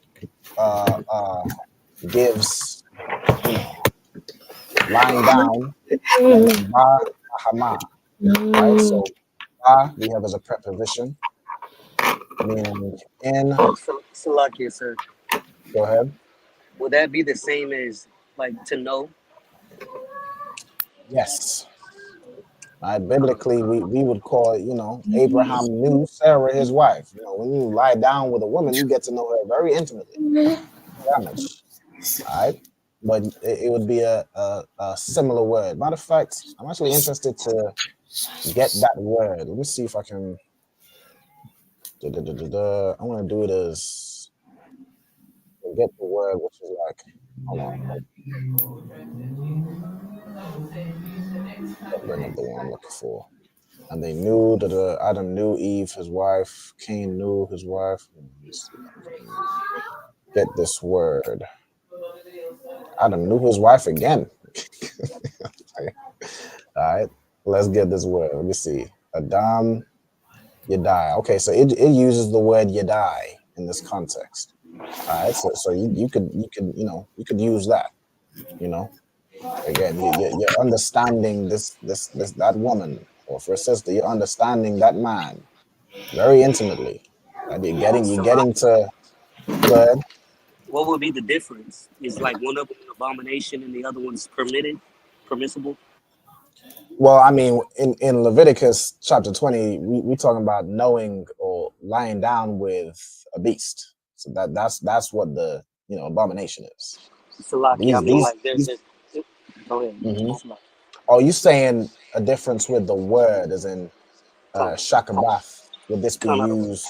gives, you know, lying down, then ba hama. Right? So ba we have as a preposition, meaning in. Salakia, sir. Go ahead. Would that be the same as like to know? Yes. Biblically, we would call it, you know, Abraham knew Sarah, his wife. You know, when you lie down with a woman, you get to know her very intimately. Damage. All right. But it would be a similar word. Matter of fact, I'm actually interested to get that word. Let me see if I can. I want to do it as get the word, which is like, hold on. Bring up the one I'm looking for. And they knew that Adam knew Eve, his wife. Cain knew his wife. Let me see if I can get this word. Adam knew his wife again. All right, let's get this word. Let me see. Adam Yadai. Okay, so it uses the word Yadai in this context. All right, so you could use that. You know, again, you're understanding this that woman, or for a sister, you're understanding that man very intimately. Right? You're getting to. Go ahead. What would be the difference? Is like one of them an abomination and the other one's permissible? Well, I mean, in Leviticus chapter 20, we talking about knowing or lying down with a beast. So that's what the abomination is. Salaki, I mean, like there's go ahead. Mm-hmm. Oh, you saying a difference with the word, as in shakabath? Would this be used?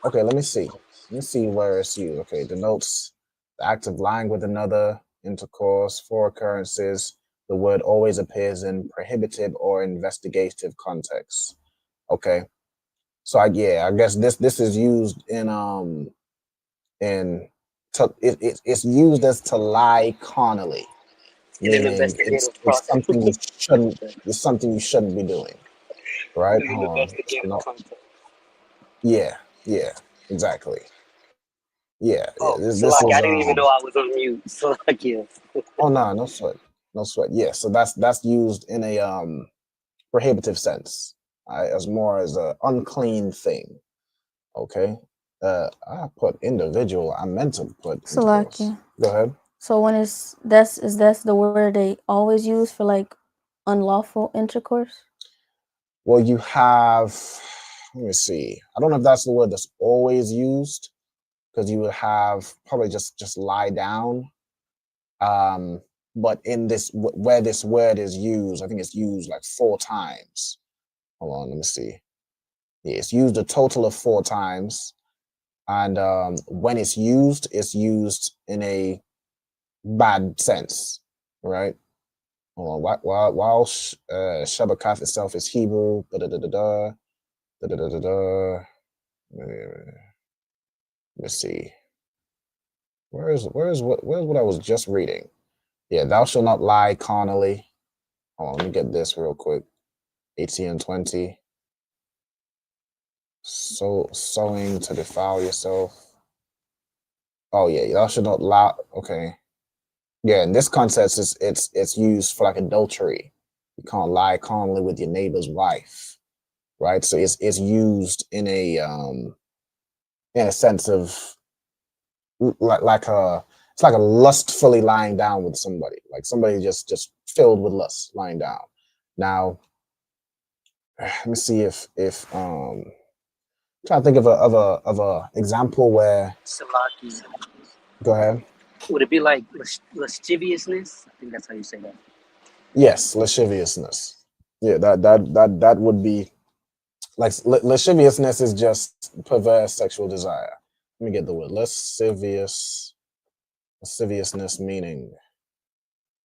Okay, let me see. Let's see where it's used. Okay, denotes the act of lying with another, intercourse, for occurrences. The word always appears in prohibitive or investigative contexts. Okay, so I guess this is used it's used as to lie carnally, In an meaning investigative it's process. something you shouldn't it's something you shouldn't be doing, right? In an Hold on. investigative context. Yeah, exactly. Yeah. Oh, so This like is I didn't even know I was on mute. So like yeah. Oh no, no sweat. Yeah, so that's used in a prohibitive sense, as more as a unclean thing. Okay. I put individual. I meant to put intercourse. Salakia. Go ahead. So when that's the word they always use for like unlawful intercourse? Well, you have. Let me see. I don't know if that's the word that's always used, because you would have probably just lie down. But in this where this word is used, I think it's used like 4 times. Hold on, let me see. Yeah, it's used a total of 4 times, and when it's used in a bad sense, right? Hold on. While Shabakaf itself is Hebrew, let's see. Where's what I was just reading? Yeah, thou shalt not lie carnally. Hold on, let me get this real quick. 18 and 20. So sowing to defile yourself. Oh yeah, thou shalt not lie. Okay. Yeah, in this context, it's used for like adultery. You can't lie carnally with your neighbor's wife, right? So it's used in a sense of like a it's like a lustfully lying down with somebody, like somebody just filled with lust lying down. Now, let me see if trying to think of a example where. Salaki. Go ahead. Would it be like lasciviousness? I think that's how you say that. Yes, lasciviousness. Yeah, that would be like lasciviousness is just perverse sexual desire. Let me get the word lasciviousness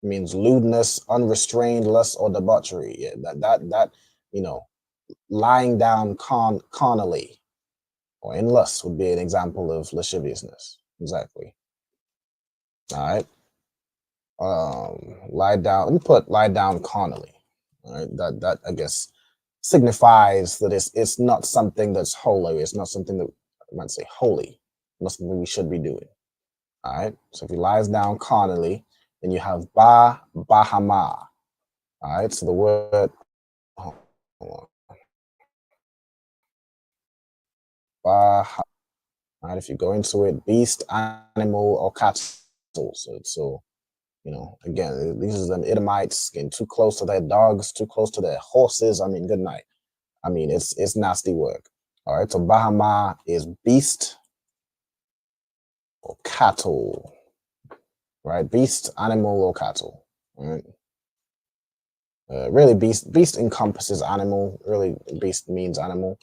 means lewdness, unrestrained lust, or debauchery. Yeah, that lying down carnally or in lust would be an example of lasciviousness. Exactly. All right. Lie down. Let me put lie down carnally. All right. That I guess signifies that it's not something that's holy. It's not something that I might say holy. Not something we should be doing. All right. So if he lies down carnally, then you have bahama. All right. So the word. Hold on. Bah. All right. If you go into it, beast, animal, or cattle. So again, these are them Edomites getting too close to their dogs, too close to their horses. I mean, good night. I mean, it's nasty work. All right. So bahama is beast or cattle. Right? Beast, animal, or cattle. Right? Really, beast encompasses animal. Really, beast means animal.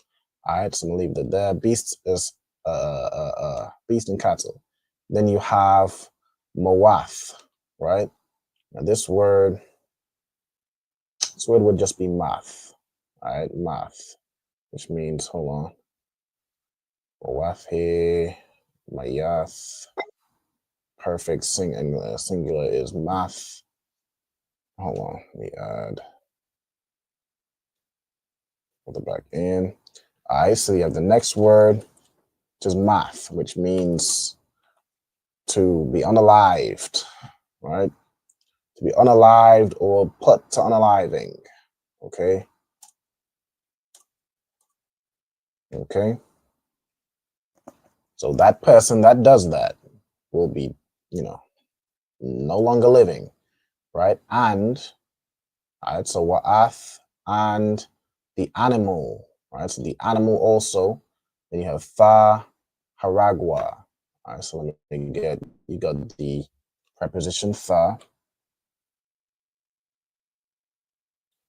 All right, so I'm gonna leave it there. Beast is beast and cattle. Then you have Moath, right? Now this word would just be math. All right, math, which means hold on. Moath here, Mayath. Perfect singular is math. Hold on, let me add. Put it back in. All right, so you have the next word, which is math, which means to be unalived, right? To be unalived or put to unaliving, okay? Okay. So that person that does that will be, no longer living, right? And, all right, so wa'ath and the animal, right? So the animal also, then you have fa haragwa. All right, so let me you got the preposition fa,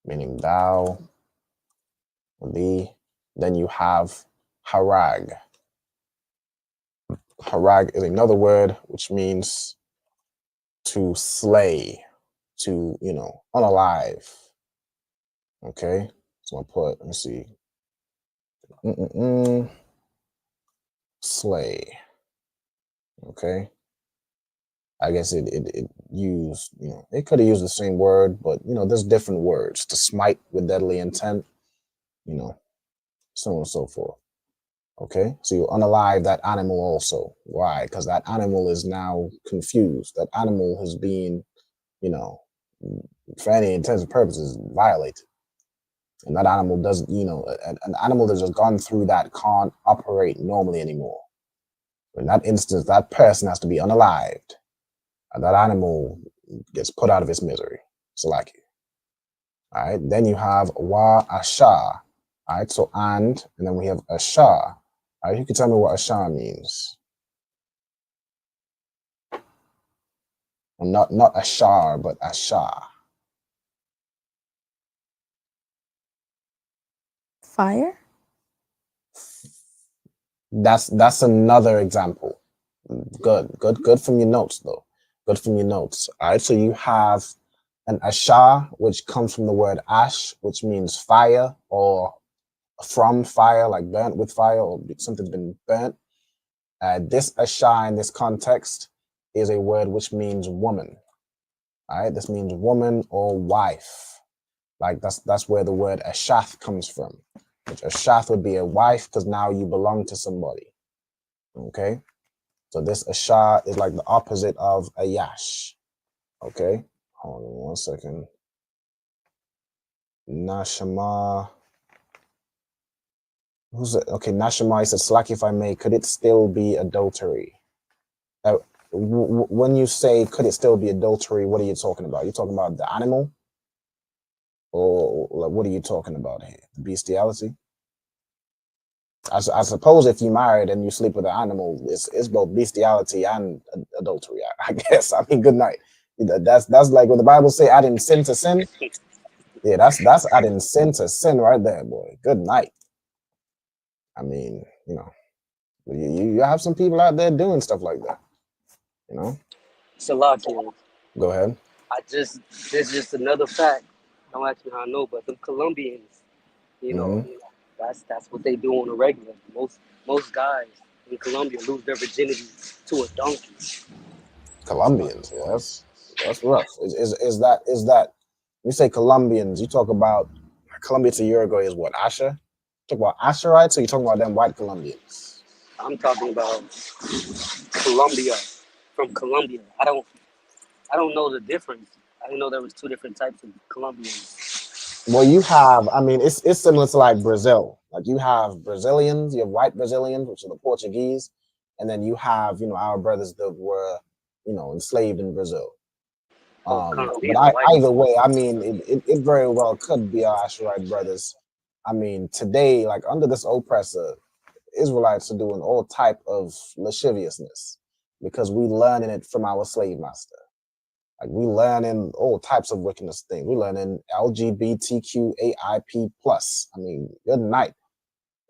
meaning thou, thee. Then you have harag. Harag is another word which means to slay, to, unalive. Okay, so I'll put, let me see. Slay. Okay. I guess it used, it could have used the same word, but, there's different words. To smite with deadly intent, so on and so forth. Okay, so you unalive that animal also. Why? Because that animal is now confused. That animal has been, for any intents and purposes, violated. And that animal doesn't, an animal that's just gone through that can't operate normally anymore. In that instance, that person has to be unalived. And that animal gets put out of its misery. So like it. All right, then you have wa asha. All right, so and then we have asha. All right, you can tell me what asha means. Well, not ashar, but asha. Fire? That's another example. Good from your notes though. Good from your notes. All right, so you have an asha, which comes from the word ash, which means fire or from fire, like burnt with fire, or something's been burnt. This asha in this context is a word which means woman. All right, this means woman or wife. Like that's where the word ashath comes from. Which ashath would be a wife because now you belong to somebody. Okay, so this asha is like the opposite of a yash. Okay, hold on 1 second. Nashama. Who's it? Okay, Nashama said, "Slack if I may, could it still be adultery?" When you say could it still be adultery, what are you talking about? You talking about the animal, or like, what are you talking about here? Bestiality? I suppose if you married and you sleep with an animal, it's both bestiality and adultery. I guess. I mean, good night. That's like what the Bible say, adding sin to sin. Yeah, that's adding sin to sin right there, boy. Good night. I mean, you have some people out there doing stuff like that. Salakia. Go ahead. There's just another fact. Don't ask me how I know, but the Colombians, that's what they do on a regular. Most guys in Colombia lose their virginity to a donkey. Colombians, yeah, that's rough. Is that you say Colombians? You talk about Colombia to Uruguay is what, Asha? Talk about Asherites, or you talking about them white Colombians? I'm talking about Colombia, from Colombia. I don't know the difference. I didn't know there was two different types of Colombians. Well, you have, I mean, it's similar to like Brazil. Like you have Brazilians, you have white Brazilians, which are the Portuguese, and then you have, our brothers that were, enslaved in Brazil. But either way, I mean, it very well could be our Asherite brothers. I mean, today, like under this oppressor, Israelites are doing all type of lasciviousness because we learning it from our slave master. Like we learning all types of wickedness things. We learning LGBTQAIP plus. I mean, good night.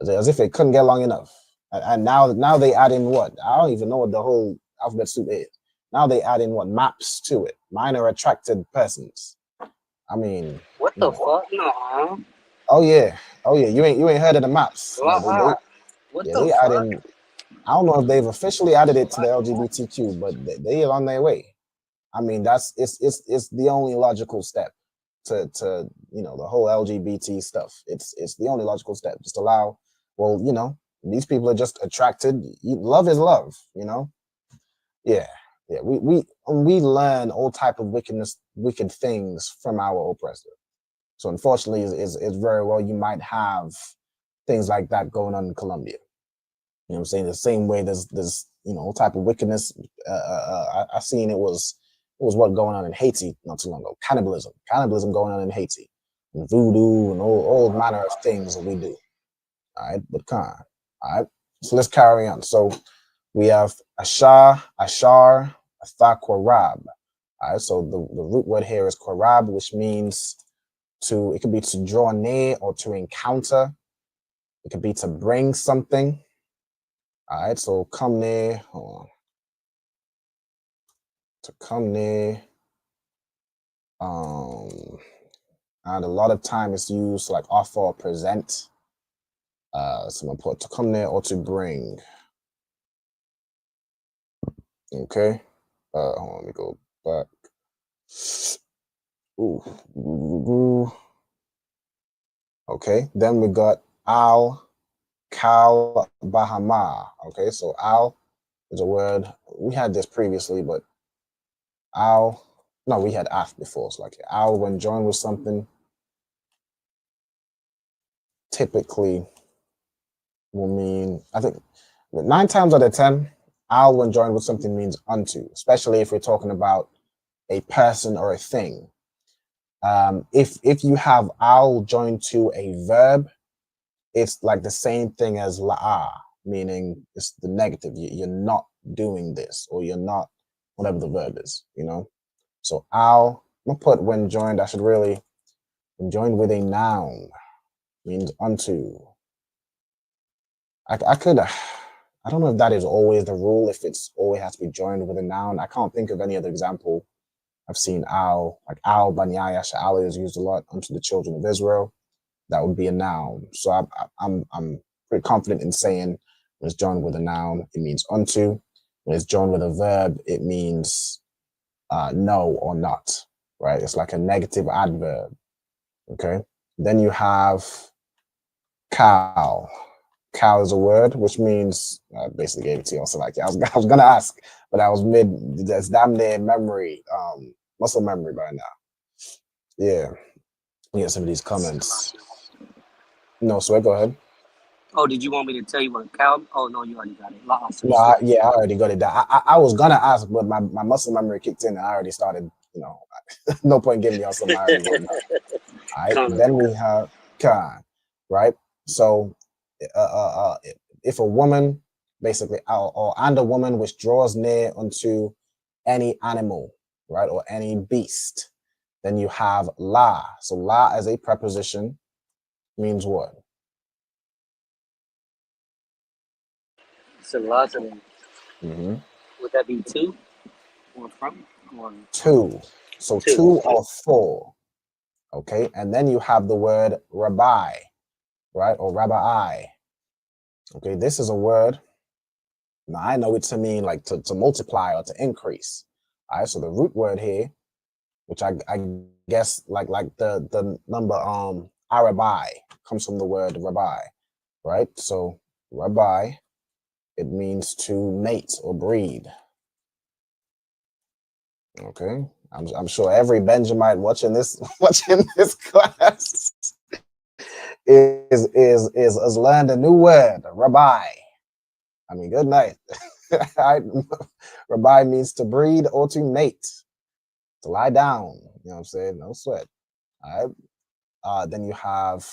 As if it couldn't get long enough. And now they add in what? I don't even know what the whole alphabet soup is. Now they add in what? Maps to it. Minor attracted persons. I mean, what the fuck? No. Oh yeah. You ain't heard of the maps. No, they add in. I don't know if they've officially added it to the LGBTQ, but they are on their way. I mean, it's the only logical step to the whole LGBT stuff. It's the only logical step. Just allow. Well, these people are just attracted. Love is love. Yeah. We learn all type of wicked things from our oppressor. So unfortunately, it's very well you might have things like that going on in Colombia. You know what I'm saying? The same way there's all type of wickedness. I seen it was what going on in Haiti not too long ago. Cannibalism going on in Haiti, and voodoo and all manner of things that we do. All right, but all right. So let's carry on. So we have Ashar, Athakorab. All right, so the root word here is korab, which means it could be to draw near or to encounter. It could be to bring something. All right, so come near. Hold on. To come near. And a lot of time it's used to like offer or present. So I'm gonna put to come near or to bring. Okay. Hold on, let me go back. Ooh. Okay, then we got al kal bahama. Okay, so al is a word. We had this previously, but al, no, we had af before. So like al when joined with something typically will mean, I think 9 times out of 10, al when joined with something means unto, especially if we're talking about a person or a thing. If you have al joined to a verb, it's like the same thing as la'a, meaning it's the negative. You're not doing this, or you're not, whatever the verb is, you know? So al, I'm gonna put when joined, I should really, when joined with a noun, means unto. I don't know if that is always the rule, if it's always has to be joined with a noun. I can't think of any other example. I've seen al, like al banyaya sha'ala is used a lot unto the children of Israel. That would be a noun. So I'm pretty confident in saying when it's joined with a noun, it means unto. When it's joined with a verb, it means no or not, right? It's like a negative adverb, okay? Then you have cow. Cow is a word, which means, I basically gave it to you also like, I was gonna ask, but I was that's damn near memory, muscle memory by now. Yeah, we get some of these comments. No, Sweat, go ahead. Oh, did you want me to tell you what cow? Oh no, you already got it. Lost. No, I already got it down. I was gonna ask, but my muscle memory kicked in and I already started, you know, no point giving y'all something I already wrote down. All right, then we have Khan, right? So if a woman, basically, and a woman which draws near unto any animal, right, or any beast, then you have la. So la as a preposition means what? It's a lot of them. Mm-hmm. Would that be two or from? Or Two. So two or four. Okay, and then you have the word rabbi, right, or rabbi. Okay, this is a word. Now I know it to mean like to multiply or to increase. All right, so the root word here, which I guess like the number arabai comes from the word rabbi, right? So rabbi, it means to mate or breed. Okay, I'm sure every Benjamite watching this class is learned a new word, rabbi. I mean, good night. Rabbi means to breed or to mate, to lie down. You know what I'm saying? No sweat. All right. Then you have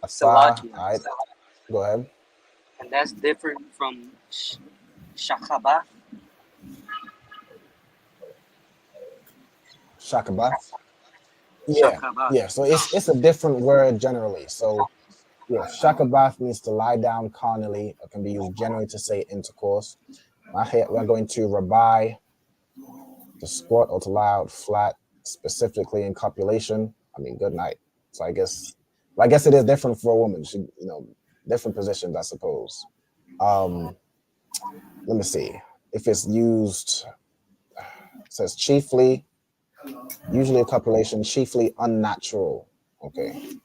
asa. All right. Go ahead. And that's different from shakhabah. Shakabath. Yeah. So it's a different word generally. So yeah, shakabath means to lie down carnally. It can be used generally to say intercourse. We're going to rabbi, to squat or to lie out flat, specifically in copulation. I mean, good night. So I guess it is different for a woman. She, you know, different positions, I suppose. Let me see. If it's used, it says chiefly, usually a copulation, chiefly unnatural. Okay.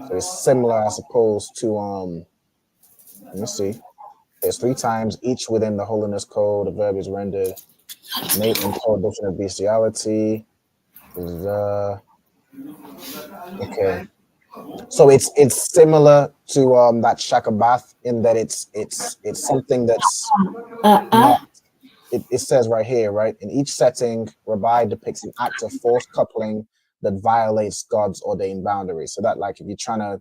So it's similar, I suppose, to let me see. There's 3 times each within the holiness code. The verb is rendered mate and prohibition of bestiality. Okay. So it's similar to that shakabath in that it's something that's not. It says right here, right? In each setting, Rabbi depicts an act of forced coupling that violates God's ordained boundaries. So that, like, if you're trying to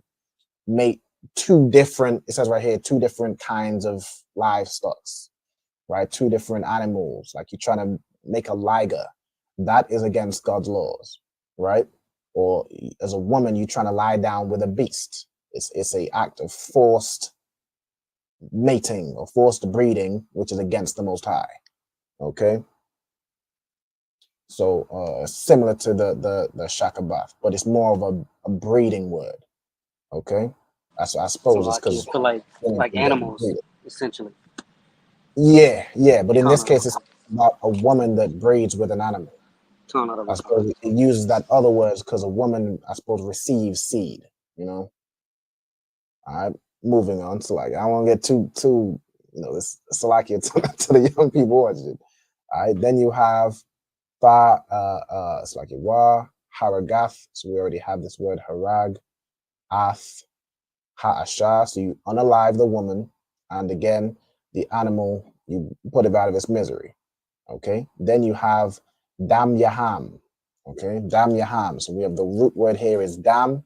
mate 2 different, it says right here, 2 different kinds of livestock, right? 2 different animals, like you're trying to make a liger, that is against God's laws, right? Or as a woman, you're trying to lie down with a beast. It's a act of forced mating or forced breeding, which is against the Most High. Okay. So similar to the shakabath, but it's more of a breeding word. Okay. I suppose it's because for like animals, essentially. Yeah, but in this Con case, it's about a woman that breeds with an animal. I suppose it uses that other words because a woman, I suppose, receives seed. You know. All right, moving on to I don't want to get too this Salakia to the young people watching. All right, then you have Salakia wa haragath. So we already have this word harag, ath, ha'asha. So you unalive the woman, and again the animal, you put it out of its misery. Okay. Then you have dam yaham. Okay, dam yaham. So we have the root word here is dam,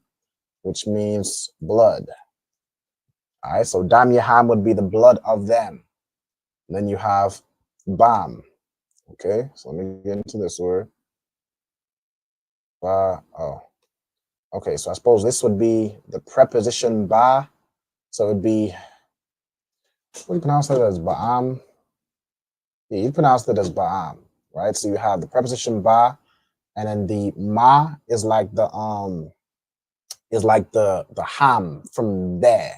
which means blood. All right, so dam yaham would be the blood of them. Then you have bam. Okay, so let me get into this word. Okay, so I suppose this would be the preposition ba. So it would be, what do you pronounce that as? Ba'am? Yeah, you pronounce it as ba'am, right? So you have the preposition ba, and then the ma is like the ham from there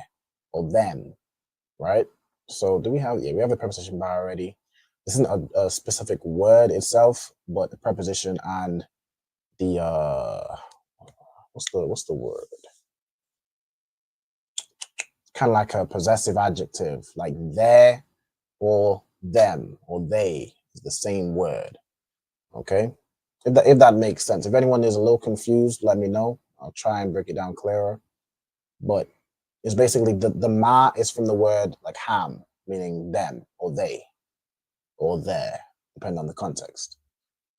or them, right? So do we have, we have the preposition ba already. This isn't a specific word itself, but the preposition and the what's the word? Kind of like a possessive adjective, like there or them or they is the same word. Okay, if that makes sense. If anyone is a little confused, let me know. I'll try and break it down clearer. But it's basically the ma is from the word like ham, meaning them or they or there, depending on the context.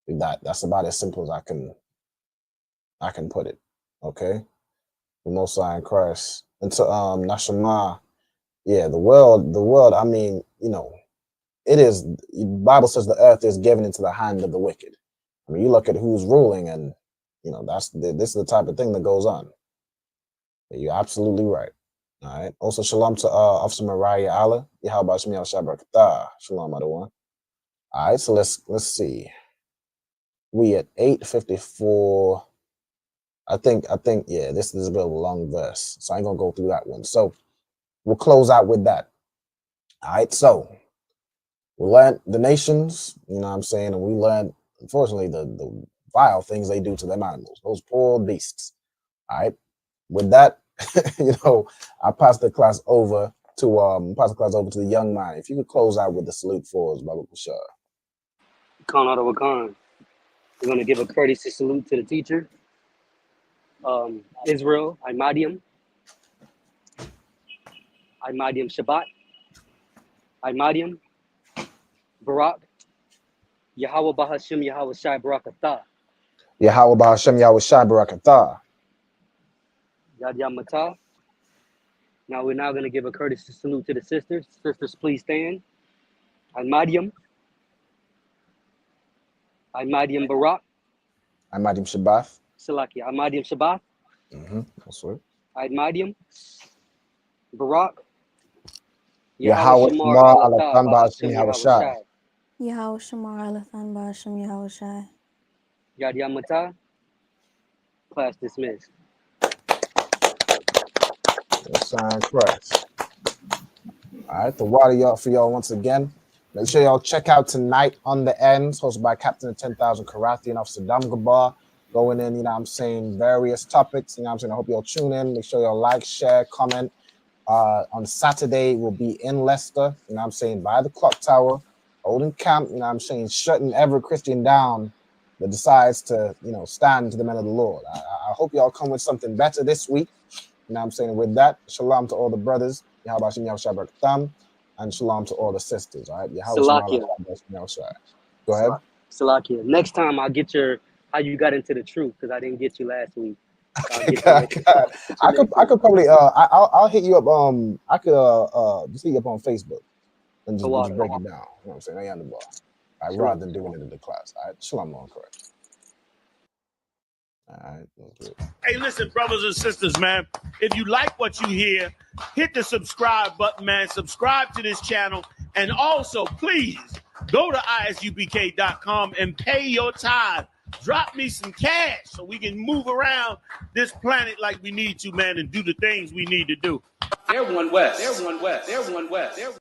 That's about as simple as I can put it. Okay, the Most High in Christ. And to Nashama, yeah, the world. I mean, it is. The Bible says the earth is given into the hand of the wicked. I mean, you look at who's ruling, and this is the type of thing that goes on. You're absolutely right. All right. Also, shalom to Officer Mariah Allah. How about Shemiel Shabrakatah? Shalom, other one. All right. So let's see. We at 8:54. I think yeah. This is a bit of a long verse, so I ain't gonna go through that one. So we'll close out with that. All right. So we learned the nations. You know what I'm saying, and we learned, unfortunately, the vile things they do to them animals. Those poor beasts. All right. With that, I pass the class over to the young man. If you could close out with the salute for us, Baba Bashar. Khan out of Khan. We're going to give a courtesy salute to the teacher. Israel, Imadium Shabbat, Imadium, Barak, Yahweh Bahashim, Yahweh Shai Barakatah. Yahweh Bahashim, Yahweh Shai Barakatah. Yad Yamatah. Now we're going to give a courtesy salute to the sisters. Sisters, please stand. Imadium Barak. Imadium Shabbat. Salaki, Imadium Shabbat. That's right. Imadium Barak. Yahweh Shamar Alathan Bahashim Yahweh Shai. Yahweh Shamar Alathan Bahashim Yahweh Shai. Yad Yamatah. Class dismissed. Sign Christ. All right, the water for y'all once again. Make sure y'all check out Tonight on the Ends, hosted by Captain of 10,000 Karathi and Officer Damgabar. Going in, various topics. I hope y'all tune in. Make sure y'all like, share, comment. On Saturday, we'll be in Leicester, by the clock tower, holding camp, shutting every Christian down that decides to, stand to the men of the Lord. I hope y'all come with something better this week. With that, shalom to all the brothers. And shalom to all the sisters. All right. Salakia. Go ahead. Salakia. Next time I'll get how you got into the truth, because I didn't get you last week. I could probably I'll hit you up. I could just hit you up on Facebook and just break it down. You know what I'm saying? I am the ball. Rather than doing it in the class. All right. Shalom on correct. All right. Hey, listen, brothers and sisters, man. If you like what you hear, hit the subscribe button, man. Subscribe to this channel. And also, please, go to ISUPK.com and pay your tithe. Drop me some cash so we can move around this planet like we need to, man, and do the things we need to do. They're one West. They're one West. They're one West.